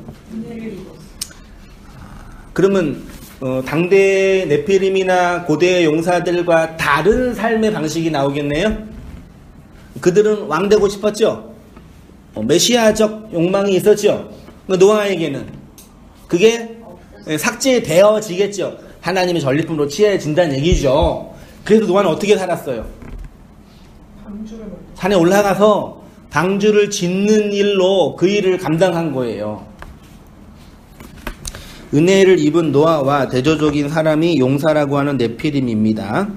그러면 당대 네피림이나 고대 용사들과 다른 삶의 방식이 나오겠네요. 그들은 왕되고 싶었죠. 메시아적 욕망이 있었죠. 노아에게는 그게 삭제되어지겠죠. 하나님의 전리품으로 취해진다는 얘기죠. 그래서 노아는 어떻게 살았어요? 산에 올라가서 방주를 짓는 일로 그 일을 감당한 거예요. 은혜를 입은 노아와 대조적인 사람이 용사라고 하는 네피림입니다.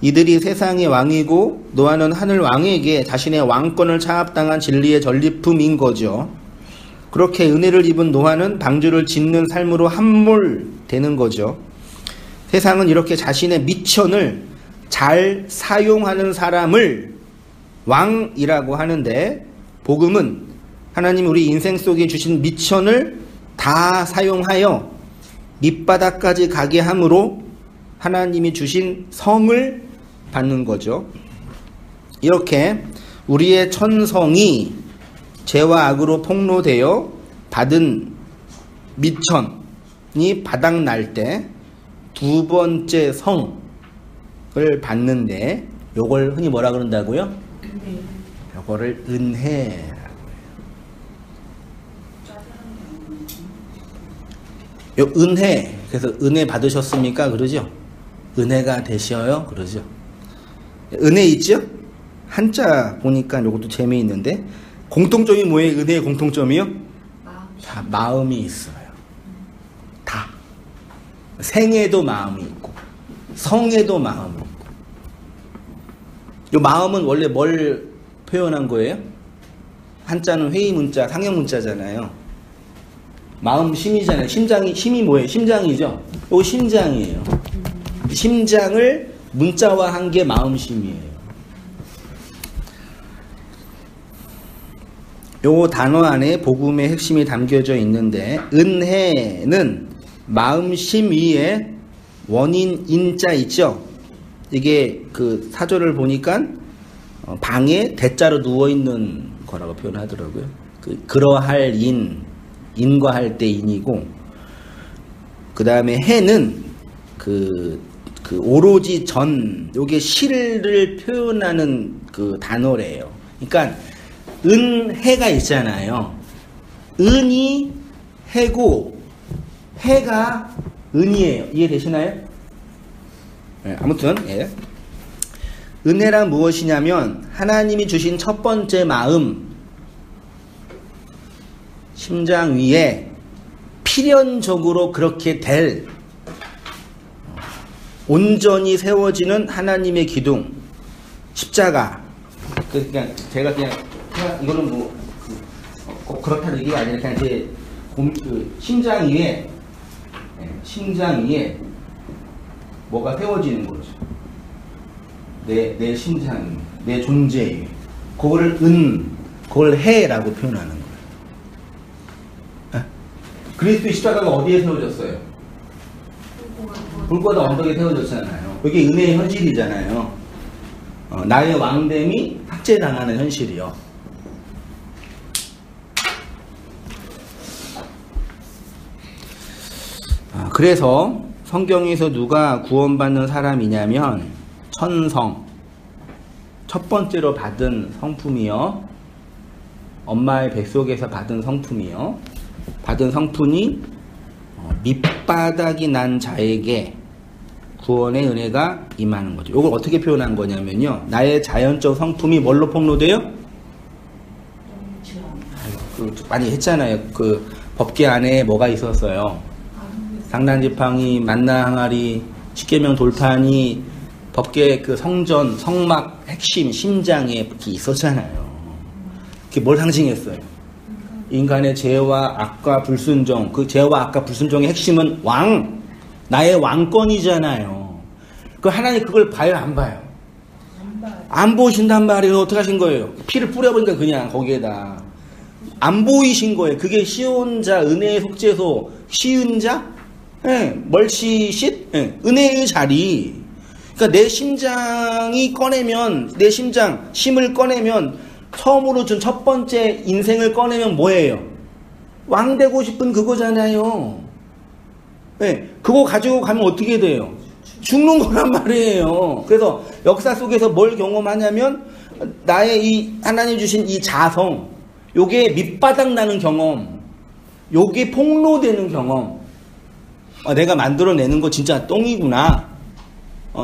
이들이 세상의 왕이고 노아는 하늘 왕에게 자신의 왕권을 차압당한 진리의 전리품인 거죠. 그렇게 은혜를 입은 노아는 방주를 짓는 삶으로 함몰되는 거죠. 세상은 이렇게 자신의 미천을 잘 사용하는 사람을 왕이라고 하는데, 복음은 하나님 우리 인생 속에 주신 미천을 다 사용하여 밑바닥까지 가게 함으로 하나님이 주신 성을 받는 거죠. 이렇게 우리의 천성이 죄와 악으로 폭로되어 받은 미천이 바닥날 때 두 번째 성을 받는데, 요걸 흔히 뭐라 그런다고요? 저거를 은혜라고 해요. 요 은혜, 그래서 은혜 받으셨습니까? 그러죠? 은혜가 되셔요? 그러죠? 은혜 있죠? 한자 보니까 요것도 재미있는데, 공통점이 뭐예요? 은혜의 공통점이요? 다 마음이 있어요. 다. 생에도 마음이 있고, 성에도 마음이 있고. 요 마음은 원래 뭘 표현한 거예요? 한자는 회의 문자, 상형 문자잖아요. 마음 심이잖아요. 심이 뭐예요? 심장이죠? 요거 심장이에요. 심장을 문자화한 게 마음심이에요. 요 단어 안에 복음의 핵심이 담겨져 있는데, 은혜는 마음심 위에 원인 인자 있죠? 이게 그 사절을 보니까 방에 대자로 누워있는 거라고 표현하더라고요. 그러할 인과할 때 인이고, 그 다음에 해는 그 오로지 전, 요게 실을 표현하는 그 단어래요. 그러니까 은해가 있잖아요. 은이 해고 해가 은이에요. 이해되시나요? 네, 아무튼 예. 은혜란 무엇이냐면 하나님이 주신 첫 번째 마음, 심장 위에 필연적으로 그렇게 될 온전히 세워지는 하나님의 기둥, 십자가. 그냥 제가 그냥 이거는 뭐 꼭 그렇다는 얘기가 아니라 그냥 제 심장 위에 뭐가 세워지는 거죠. 내 심장, 내 존재, 그걸 해라고 표현하는 거예요. 그리스도의 십자가가 어디에 세워졌어요? 불보다 언덕에 세워졌잖아요. 이게 은혜의 현실이잖아요. 나의 왕됨이 삭제당하는 현실이요. 그래서 성경에서 누가 구원받는 사람이냐면 천성, 첫 번째로 받은 성품이요, 엄마의 뱃속에서 받은 성품이요, 받은 성품이 밑바닥이 난 자에게 구원의 은혜가 임하는 거죠. 이걸 어떻게 표현한 거냐면요, 나의 자연적 성품이 뭘로 폭로돼요? 많이 했잖아요. 그 법계 안에 뭐가 있었어요? 상단지팡이, 만나 항아리, 십계명 돌판이 법계 그 성전, 성막 핵심, 심장에 있었잖아요. 그게 뭘 상징했어요? 인간의 죄와 악과 불순종, 그 죄와 악과 불순종의 핵심은 나의 왕권이잖아요. 그 하나님 그걸 봐요, 안 봐요? 안 보신단 말이에요. 어떻게 하신 거예요? 피를 뿌려보니까 그냥 거기에다. 안 보이신 거예요. 그게 시온자, 은혜의 속죄소, 시은자? 네, 멀시쉿? 네, 은혜의 자리. 그러니까 내 심장이 꺼내면, 내 심을 꺼내면, 처음으로 준 첫 번째 인생을 꺼내면 뭐예요? 왕 되고 싶은 그거잖아요. 네, 그거 가지고 가면 어떻게 돼요? 죽는 거란 말이에요. 그래서 역사 속에서 뭘 경험하냐면, 나의 이 하나님 주신 이 자성, 요게 밑바닥 나는 경험, 요게 폭로되는 경험. 내가 만들어내는 거 진짜 똥이구나.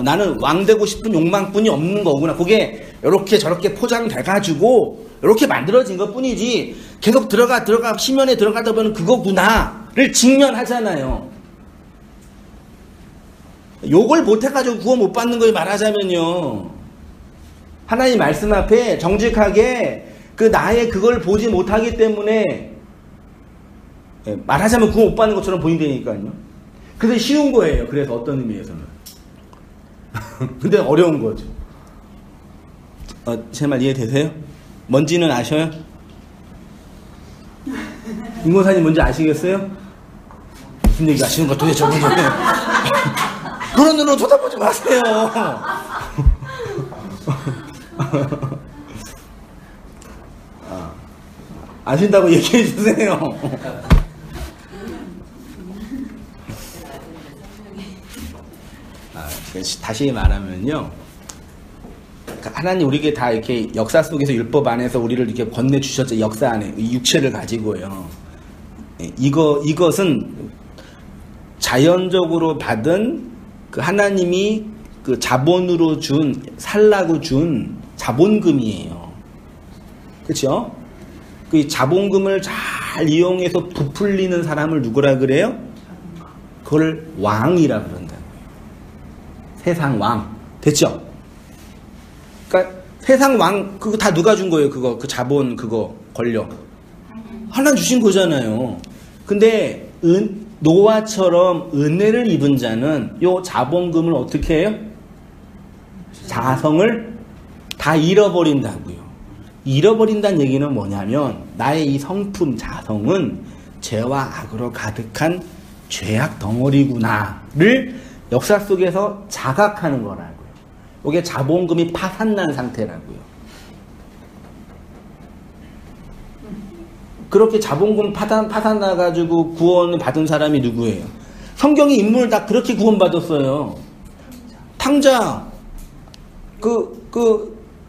나는 왕 되고 싶은 욕망뿐이 없는 거구나. 그게 이렇게 저렇게 포장돼가지고 이렇게 만들어진 것 뿐이지, 계속 들어가 심연에 들어가다 보면 그거구나를 직면하잖아요. 욕을 못해가지고 구원 못 받는 걸 말하자면요, 하나님 말씀 앞에 정직하게 그 나의 그걸 보지 못하기 때문에 말하자면 구원 못 받는 것처럼 보인다니까요. 그래서 쉬운 거예요. 그래서 어떤 의미에서는. 근데 어려운 거죠. 제 말 이해되세요? 뭔지는 아셔요? 임고사님 뭔지 아시겠어요? 무슨 얘기 아시는 거 도대체 뭔지. 그런 눈으로 쳐다보지 마세요. 아신다고 얘기해 주세요. 다시 말하면요, 하나님 우리에게 다 이렇게 역사 속에서 율법 안에서 우리를 이렇게 건네 주셨죠. 역사 안에 이 육체를 가지고요. 이것은 자연적으로 받은 그 하나님이 그 자본으로 살라고 준 자본금이에요. 그렇죠? 그 자본금을 잘 이용해서 부풀리는 사람을 누구라 그래요? 그걸 왕이라 그런다고요. 세상 왕. 됐죠? 그러니까 세상 왕 그거 다 누가 준 거예요? 그 자본 그거 권력. 하나님 주신 거잖아요. 근데 노아처럼 은혜를 입은 자는 요 자본금을 어떻게 해요? 자성을 다 잃어버린다고요. 잃어버린다는 얘기는 뭐냐면 나의 이 성품 자성은 죄와 악으로 가득한 죄악 덩어리구나를 역사 속에서 자각하는 거라고요. 이게 자본금이 파산난 상태라고요. 그렇게 자본금 파산나가지고 구원을 받은 사람이 누구예요? 성경의 인물 다 그렇게 구원받았어요. 탕자,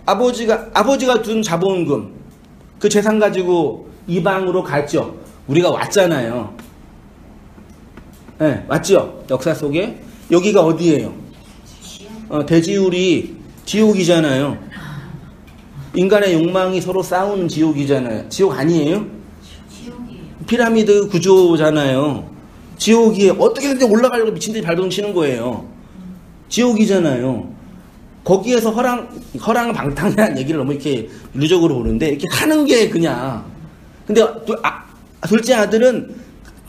아버지가 둔 자본금, 그 재산 가지고 이방으로 갔죠. 우리가 왔잖아요. 네, 왔죠. 역사 속에. 여기가 어디예요? 대지울이 지옥이잖아요. 인간의 욕망이 서로 싸우는 지옥이잖아요. 지옥 아니에요? 지옥이에요. 피라미드 구조잖아요. 지옥이에요. 어떻게든 올라가려고 미친듯이 발동치는 거예요. 지옥이잖아요. 거기에서 허랑방탕이라는 얘기를 너무 이렇게 윤리적으로 보는데 이렇게 하는 게 그냥. 근데 둘째 아들은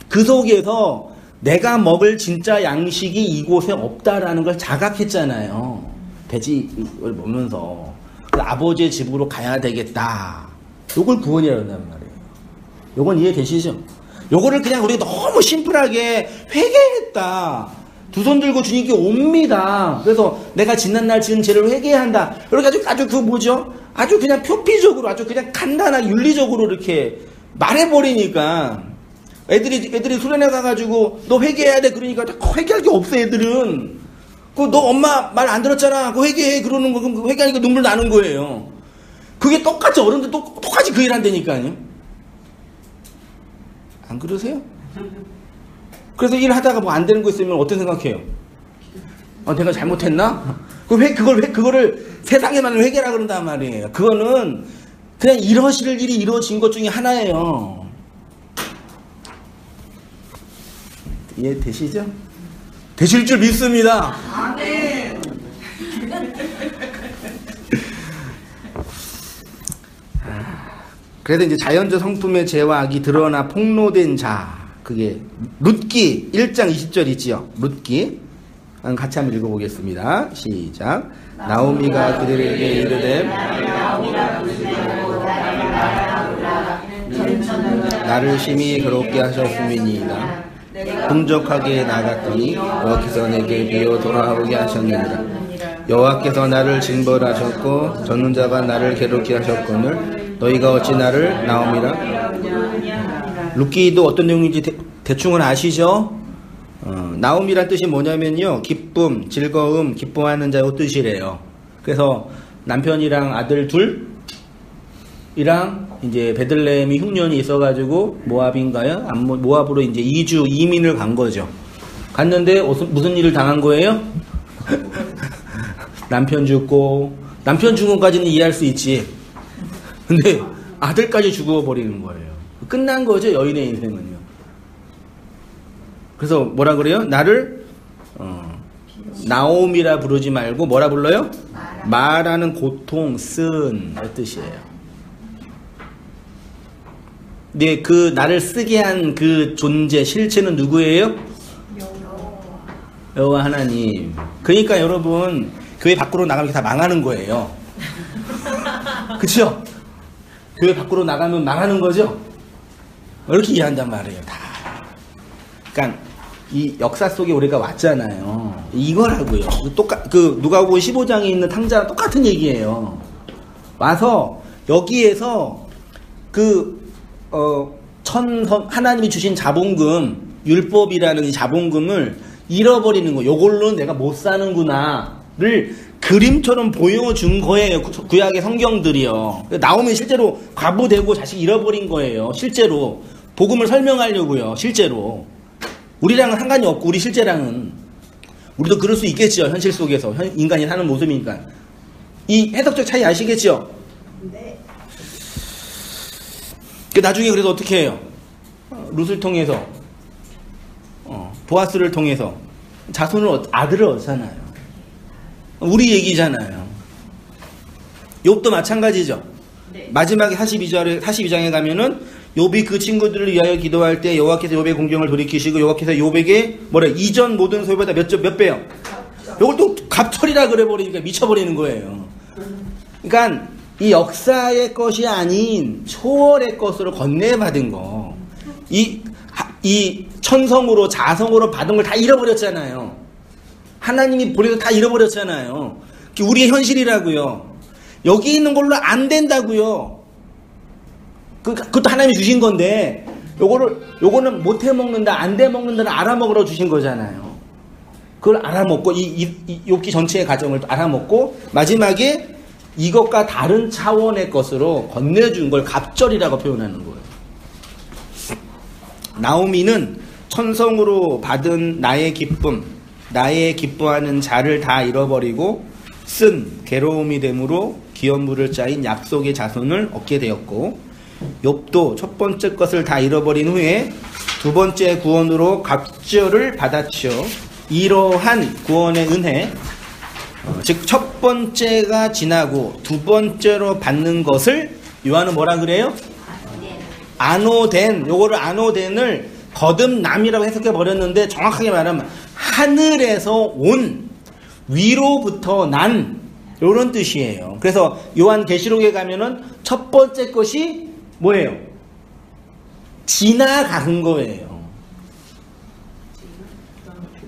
그 속에서 내가 먹을 진짜 양식이 이곳에 없다라는 걸 자각했잖아요. 돼지를 보면서. 아버지의 집으로 가야 되겠다. 요걸 구원이라고 한단 말이에요. 요건 이해되시죠? 요거를 그냥 우리가 너무 심플하게 회개했다. 두 손 들고 주님께 옵니다. 그래서 내가 지난날 지은 죄를 회개한다. 이렇게 아주 그 뭐죠? 아주 그냥 표피적으로 아주 그냥 간단하게 윤리적으로 이렇게 말해버리니까 애들이 수련회 가가지고 너 회개해야 돼. 그러니까 회개할 게 없어 애들은. 너 엄마 말 안 들었잖아. 그 회개해. 그러는 거. 그럼 회개하니까 눈물 나는 거예요. 그게 똑같이 어른들 똑같이 그 일 한다니까요. 안 그러세요? 그래서 일 하다가 뭐 안 되는 거 있으면 어떻게 생각해요? 내가 잘못했나? 그거를 세상에만 회개라 그런단 말이에요. 그거는 그냥 이러실 일이 이루어진 것 중에 하나예요. 이해되시죠? 되실 줄 믿습니다. 아멘. 그래서 이제 자연적 성품의 죄와 악이 드러나 폭로된 자, 그게 룻기 1장 20절 있지요. 룻기 같이 한번 읽어보겠습니다. 시작. 나오미가 그들에게 이르되 나를 심히 괴롭게 하셨음이니이다. 풍족하게 나갔더니 여호와께서 내게 비어 돌아오게 하셨느니라. 여호와께서 나를 징벌하셨고 전능자가 나를 괴롭게 하셨거늘 너희가 어찌 나를 나옴이라. 룻기도 어떤 내용인지 대충은 아시죠? 나옴이란 뜻이 뭐냐면요, 기쁨, 즐거움, 기뻐하는 자의 뜻이래요. 그래서 남편이랑 아들 둘이랑 이제 베들레헴이 흉년이 있어가지고 모압인가요? 모압으로 이제 이민을 간 거죠. 갔는데 무슨 일을 당한 거예요? 남편 죽고, 남편 죽은 것까지는 이해할 수 있지. 근데 아들까지 죽어버리는 거예요. 끝난 거죠, 여인의 인생은요. 그래서 뭐라 그래요? 나를 나옴이라 부르지 말고 뭐라 불러요? 마라는 고통, 쓴 뜻이에요. 근데 그 나를 쓰게 한 그 존재, 실체는 누구예요? 여호와 하나님. 그러니까 여러분 교회 밖으로 나가면 다 망하는 거예요. 그렇죠? 교회 밖으로 나가면 망하는 거죠? 이렇게 이해한단 말이에요. 다. 그러니까 이 역사 속에 우리가 왔잖아요. 이거라고요. 누가복음 15장에 있는 탕자랑 똑같은 얘기예요. 와서 여기에서 하나님이 주신 자본금, 율법이라는 이 자본금을 잃어버리는 거. 요걸로는 내가 못 사는구나를 그 그림처럼 보여준 거예요. 구약의 성경들이요. 나오면 실제로 과부되고 자식 잃어버린 거예요. 실제로. 복음을 설명하려고요. 실제로. 우리랑은 상관이 없고 우리 실제랑은. 우리도 그럴 수 있겠죠. 현실 속에서. 인간이 사는 모습이니까. 이 해석적 차이 아시겠죠? 네. 나중에 그래서 어떻게 해요? 룻을 통해서 보아스를 통해서 아들을 얻잖아요. 우리 얘기잖아요. 욥도 마찬가지죠. 네. 마지막에 42장에 가면은 욥이 그 친구들을 위하여 기도할 때 여호와께서 욥의 공경을 돌이키시고 여호와께서 욥에게 이전 모든 소유보다 몇 배요? 이걸 또 갑철이라 그래 버리니까 미쳐버리는 거예요. 그러니까 이 역사의 것이 아닌 초월의 것으로 건네받은 거. 이 천성으로 자성으로 받은 걸 다 잃어버렸잖아요. 하나님이 보내서 다 잃어버렸잖아요. 우리의 현실이라고요. 여기 있는 걸로 안 된다고요. 그것도 하나님이 주신 건데 요거는 못 해먹는다, 안 돼먹는다는 알아먹으러 주신 거잖아요. 그걸 알아먹고 욥기 전체의 과정을 알아먹고 마지막에 이것과 다른 차원의 것으로 건네준 걸 갑절이라고 표현하는 거예요. 나오미는 천성으로 받은 나의 기쁨, 나의 기뻐하는 자를 다 잃어버리고 쓴 괴로움이 되므로 기업물을 짜인 약속의 자손을 얻게 되었고, 욥도 첫 번째 것을 다 잃어버린 후에 두 번째 구원으로 갑절을 받았죠. 이러한 구원의 은혜, 즉 첫 번째가 지나고 두 번째로 받는 것을 요한은 뭐라 그래요? 아노덴. 요거를 아노덴을 거듭남이라고 해석해 버렸는데 정확하게 말하면 하늘에서 온, 위로부터 난, 요런 뜻이에요. 그래서 요한계시록에 가면은 첫 번째 것이 뭐예요? 지나간 거예요.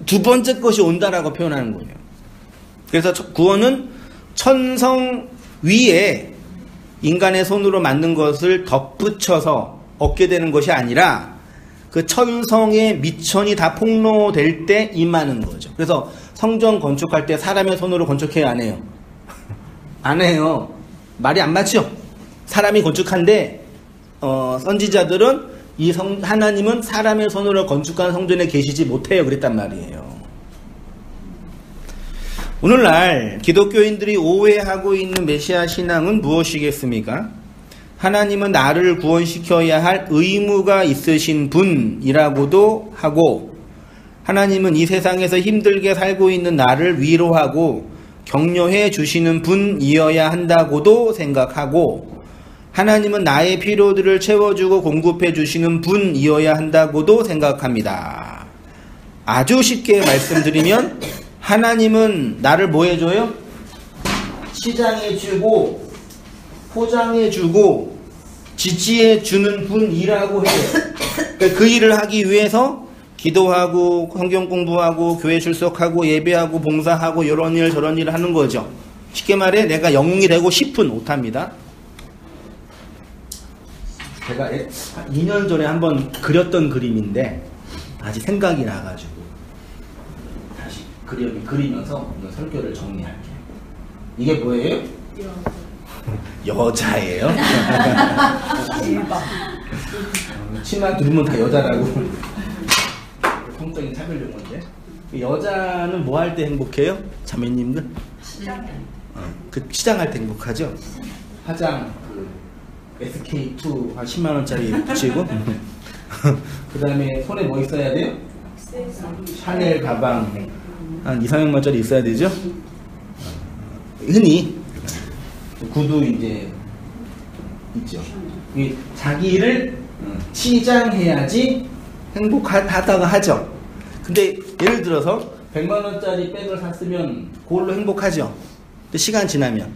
두 번째 것이 온다라고 표현하는 거예요. 그래서 구원은 천성 위에 인간의 손으로 만든 것을 덧붙여서 얻게 되는 것이 아니라 그 천성의 미천이 다 폭로될 때 임하는 거죠. 그래서 성전 건축할 때 사람의 손으로 건축해요, 안 해요? 안 해요. 말이 안 맞죠? 사람이 건축한데 선지자들은 하나님은 사람의 손으로 건축한 성전에 계시지 못해요, 그랬단 말이에요. 오늘날 기독교인들이 오해하고 있는 메시아 신앙은 무엇이겠습니까? 하나님은 나를 구원시켜야 할 의무가 있으신 분이라고도 하고, 하나님은 이 세상에서 힘들게 살고 있는 나를 위로하고 격려해 주시는 분이어야 한다고도 생각하고, 하나님은 나의 필요들을 채워주고 공급해 주시는 분이어야 한다고도 생각합니다. 아주 쉽게 말씀드리면 하나님은 나를 뭐 해줘요? 치장해주고 포장해주고 지지해주는 분이라고 해요. 그러니까 그 일을 하기 위해서 기도하고 성경 공부하고 교회 출석하고 예배하고 봉사하고 이런 일 저런 일을 하는 거죠. 쉽게 말해 내가 영웅이 되고 싶은 오타입니다. 제가 2년 전에 한번 그렸던 그림인데 아직 생각이 나가지고 다시 그리면서 설교를 정리할게요. 이게 뭐예요? 여자예요? 대박. 치마 두르면 다 여자라고. 성적인 차별 용어인데. 여자는 뭐 할 때 행복해요? 자매님들? 그 시장할 때 행복하죠? 화장 SK2 한 10만원짜리 붙이고 그 다음에 손에 뭐 있어야 돼요? 샤넬 가방 한 2-300만원짜리 있어야 되죠? 흔히 구두 이제 있죠. 자기를 치장해야지 행복하다고 하죠. 근데 예를 들어서 100만원짜리 백을 샀으면 그걸로 행복하죠. 근데 시간 지나면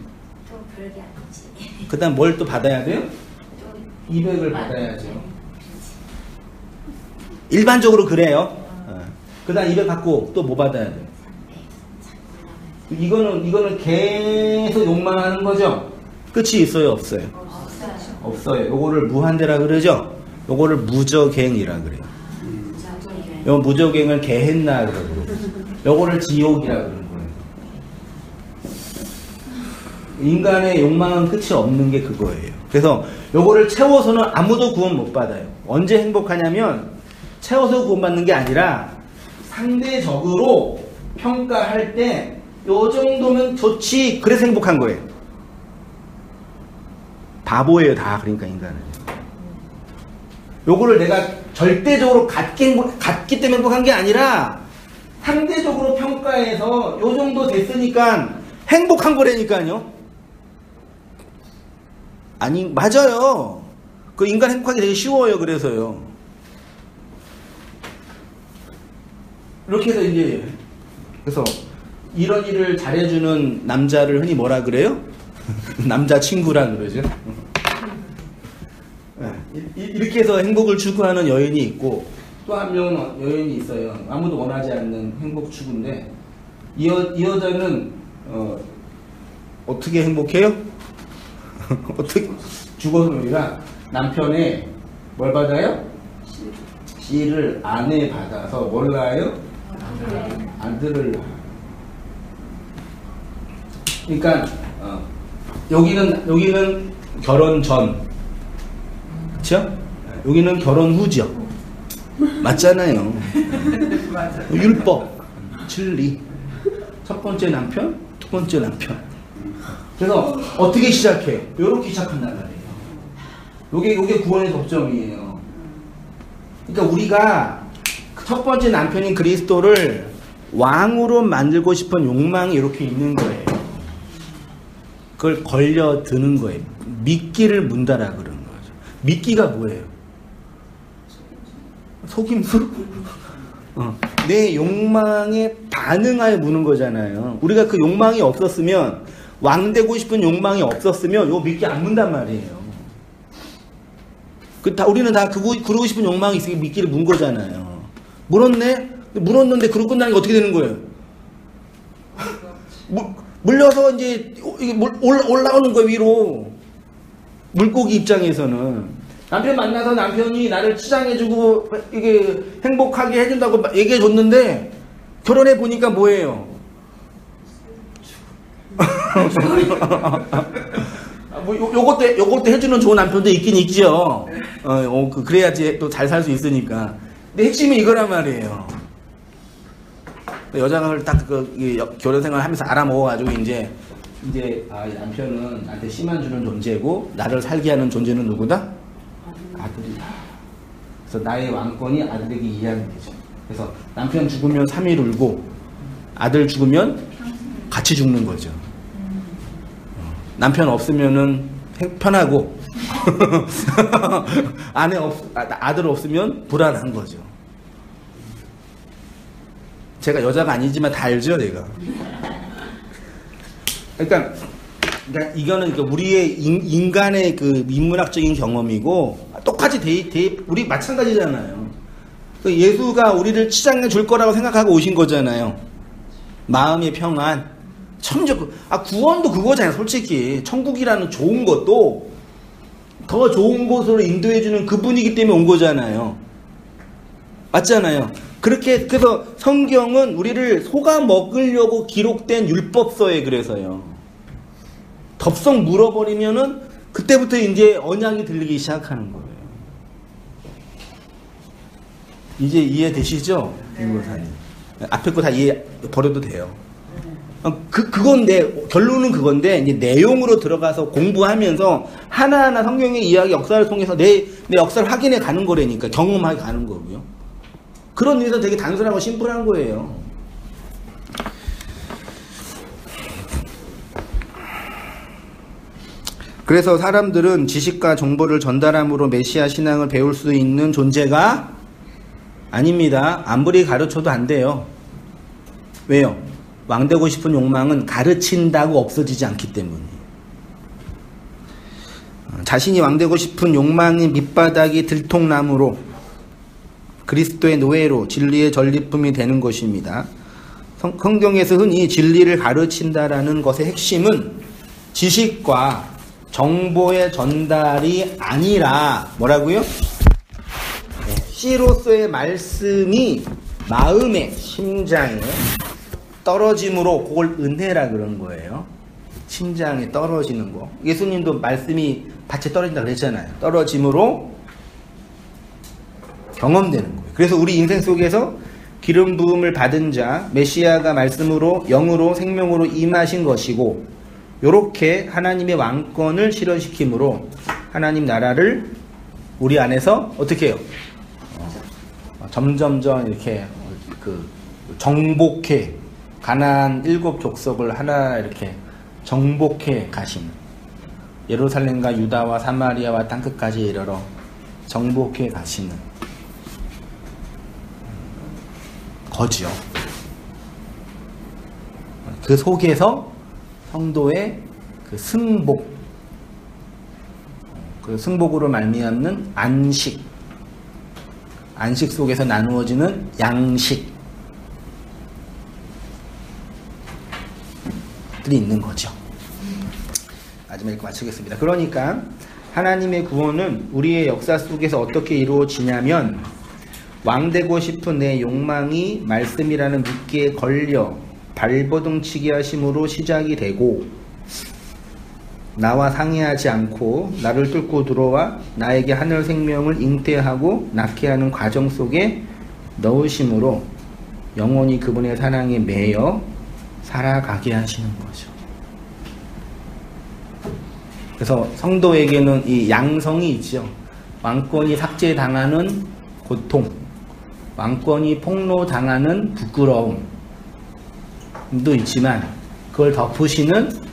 또 별게 아니지. 그 다음 뭘 또 받아야 돼요? 200을 받아야죠. 일반적으로 그래요. 그 다음 200 받고 또 뭐 받아야 돼요? 이거는 계속 욕망하는 거죠? 끝이 있어요, 없어요? 없어요. 요거를 무한대라 그러죠? 요거를 무저갱이라 그래요. 요 무저갱을 개했나 그러고 요거를 지옥이라 그러는 거예요. 인간의 욕망은 끝이 없는 게 그거예요. 그래서 요거를 채워서는 아무도 구원 못 받아요. 언제 행복하냐면 채워서 구원받는 게 아니라 상대적으로 평가할 때 요 정도면 좋지. 그래서 행복한 거예요. 바보예요, 다. 그러니까 인간은. 요거를 내가 절대적으로 갖기 때문에 행복한 게 아니라 상대적으로 평가해서 요 정도 됐으니까 행복한 거라니까요. 아니, 맞아요. 그 인간 행복하기 되게 쉬워요. 그래서요. 이렇게 해서 이제, 그래서 이런 일을 잘해주는 남자를 흔히 뭐라 그래요? 남자친구라 그러죠. 이렇게 해서 행복을 추구하는 여인이 있고, 또 한 명은 여인이 있어요. 아무도 원하지 않는 행복 추구인데, 이 여자는 어떻게 행복해요? 어떻게 죽어서 우리가 남편의 뭘 받아요? 씨를 아내 받아서 뭘 낳아요? 아들을 낳아요. 그러니까 여기는 결혼 전, 그렇죠? 여기는 결혼 후죠. 맞잖아요. 맞아. 율법, 진리. 첫 번째 남편, 두 번째 남편. 그래서 어떻게 시작해요? 이렇게 시작한단 말이에요. 요게 구원의 접점이에요. 그러니까 우리가 첫 번째 남편인 그리스도를 왕으로 만들고 싶은 욕망이 이렇게 있는 거예요. 그걸 걸려드는 거예요. 미끼를 문다라 그러는 거죠. 미끼가 뭐예요? 속임수? 내 욕망에 반응하여 무는 거잖아요. 우리가 그 욕망이 없었으면, 왕 되고 싶은 욕망이 없었으면 요 미끼 안 문단 말이에요. 우리는 다 그러고 싶은 욕망이 있으니까 미끼를 문 거잖아요. 물었는데 그러고 끝나니까 어떻게 되는 거예요? 물려서 이제 올라오는 거예요, 위로. 물고기 입장에서는. 남편 만나서 남편이 나를 치장해주고 이게 행복하게 해준다고 얘기해줬는데 결혼해 보니까 뭐예요? 요것도 해주는 좋은 남편도 있긴 있죠. 그래야지 또 잘 살 수 있으니까. 근데 핵심이 이거란 말이에요. 여자가 딱 결혼 생활 하면서 알아먹어가지고 이제 남편은 나한테 씨만 주는 존재고 나를 살게 하는 존재는 누구다? 아들이다. 그래서 나의 왕권이 아들에게 이양이 되죠. 그래서 남편 죽으면 3일 울고 아들 죽으면 같이 죽는 거죠. 남편 없으면은 편하고 아들 없으면 불안한 거죠. 제가 여자가 아니지만 다 알죠, 내가. 그러니까 이거는 우리의 인간의 그 인문학적인 경험이고 똑같이 우리 마찬가지잖아요. 예수가 우리를 치장해 줄 거라고 생각하고 오신 거잖아요. 마음의 평안, 구원도 그거잖아요. 솔직히 천국이라는 좋은 것도 더 좋은 곳으로 인도해주는 그분이기 때문에 온 거잖아요. 맞잖아요. 그래서 성경은 우리를 속아 먹으려고 기록된 율법서에 그래서요. 덥석 물어버리면은 그때부터 이제 언양이 들리기 시작하는 거예요. 이제 이해되시죠? 김고사님. 앞에 거 다 이해 버려도 돼요. 그건데, 결론은 그건데, 이제 내용으로 들어가서 공부하면서 하나하나 성경의 이야기, 역사를 통해서 내 역사를 확인해 가는 거라니까, 경험하게 가는 거고요. 그런 의미에서 되게 단순하고 심플한 거예요. 그래서 사람들은 지식과 정보를 전달함으로 메시아 신앙을 배울 수 있는 존재가 아닙니다. 아무리 가르쳐도 안 돼요. 왜요? 왕 되고 싶은 욕망은 가르친다고 없어지지 않기 때문이에요. 자신이 왕 되고 싶은 욕망이 밑바닥이 들통나무로 그리스도의 노예로 진리의 전리품이 되는 것입니다. 성경에서 흔히 진리를 가르친다라는 것의 핵심은 지식과 정보의 전달이 아니라 뭐라고요? 씨로서의 말씀이 마음에, 심장에 떨어짐으로 그걸 은혜라 그런 거예요. 심장에 떨어지는 거. 예수님도 말씀이 밭에 떨어진다 그랬잖아요. 떨어짐으로 경험되는 거예요. 그래서 우리 인생 속에서 기름 부음을 받은 자, 메시아가 말씀으로 영으로 생명으로 임하신 것이고, 요렇게 하나님의 왕권을 실현시킴으로 하나님 나라를 우리 안에서 어떻게 해요? 점점점 이렇게 정복해, 가나안 7 족속을 하나 이렇게 정복해 가시는, 예루살렘과 유다와 사마리아와 땅끝까지 이르러 정복해 가시는 거지요. 그 속에서 성도의 그 승복, 그 승복으로 말미암는 안식 속에서 나누어지는 양식들이 있는 거죠. 마지막에 마치겠습니다. 그러니까 하나님의 구원은 우리의 역사 속에서 어떻게 이루어지냐면, 왕되고 싶은 내 욕망이 말씀이라는 미끼에 걸려 발버둥치게 하심으로 시작이 되고, 나와 상의하지 않고 나를 뚫고 들어와 나에게 하늘 생명을 잉태하고 낳게 하는 과정 속에 넣으심으로 영원히 그분의 사랑에 매여 살아가게 하시는 거죠. 그래서 성도에게는 이 양성이 있죠. 왕권이 삭제당하는 고통, 왕권이 폭로당하는 부끄러움도 있지만, 그걸 덮으시는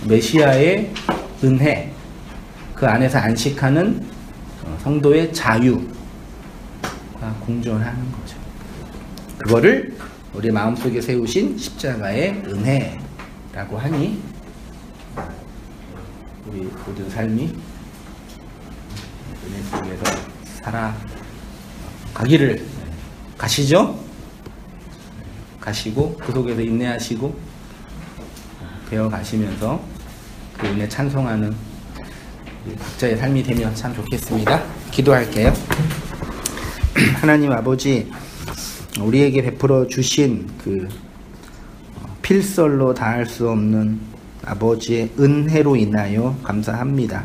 메시아의 은혜, 그 안에서 안식하는 성도의 자유가 공존하는 거죠. 그거를 우리 마음속에 세우신 십자가의 은혜라고 하니, 우리 모든 삶이 은혜 속에서 살아가기를 가시죠? 가시고 그 속에서 인내하시고 배워가시면서 그 은혜 찬송하는 각자의 삶이 되면 참 좋겠습니다. 기도할게요. 하나님 아버지, 우리에게 베풀어 주신 그 필설로 다할 수 없는 아버지의 은혜로 인하여 감사합니다.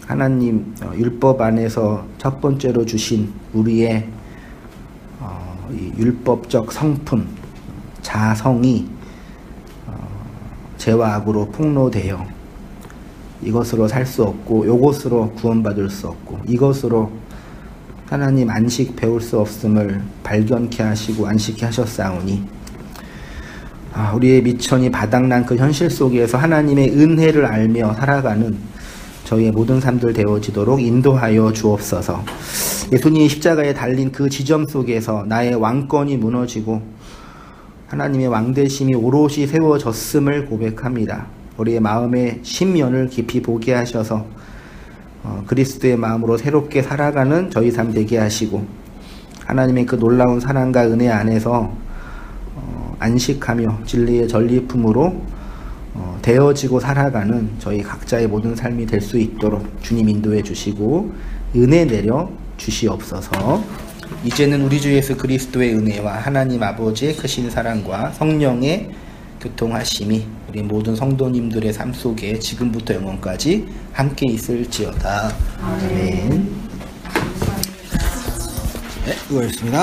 하나님 율법 안에서 첫 번째로 주신 우리의 이 율법적 성품, 자성이 죄와 악으로 폭로되어 이것으로 살 수 없고, 이것으로 구원받을 수 없고, 이것으로 하나님 안식 배울 수 없음을 발견케 하시고 안식케 하셨사오니, 우리의 미천이 바닥난 그 현실 속에서 하나님의 은혜를 알며 살아가는 저희의 모든 삶들 되어지도록 인도하여 주옵소서. 예수님이 십자가에 달린 그 지점 속에서 나의 왕권이 무너지고 하나님의 왕되심이 오롯이 세워졌음을 고백합니다. 우리의 마음의 심연을 깊이 보게 하셔서 그리스도의 마음으로 새롭게 살아가는 저희 삶 되게 하시고, 하나님의 그 놀라운 사랑과 은혜 안에서 안식하며 진리의 전리품으로 되어지고 살아가는 저희 각자의 모든 삶이 될 수 있도록 주님 인도해 주시고 은혜 내려 주시옵소서. 이제는 우리 주 예수 그리스도의 은혜와 하나님 아버지의 크신 사랑과 성령의 교통하심이 우리 모든 성도님들의 삶 속에 지금부터 영원까지 함께 있을지어다. 아멘. 네, 수고하셨습니다.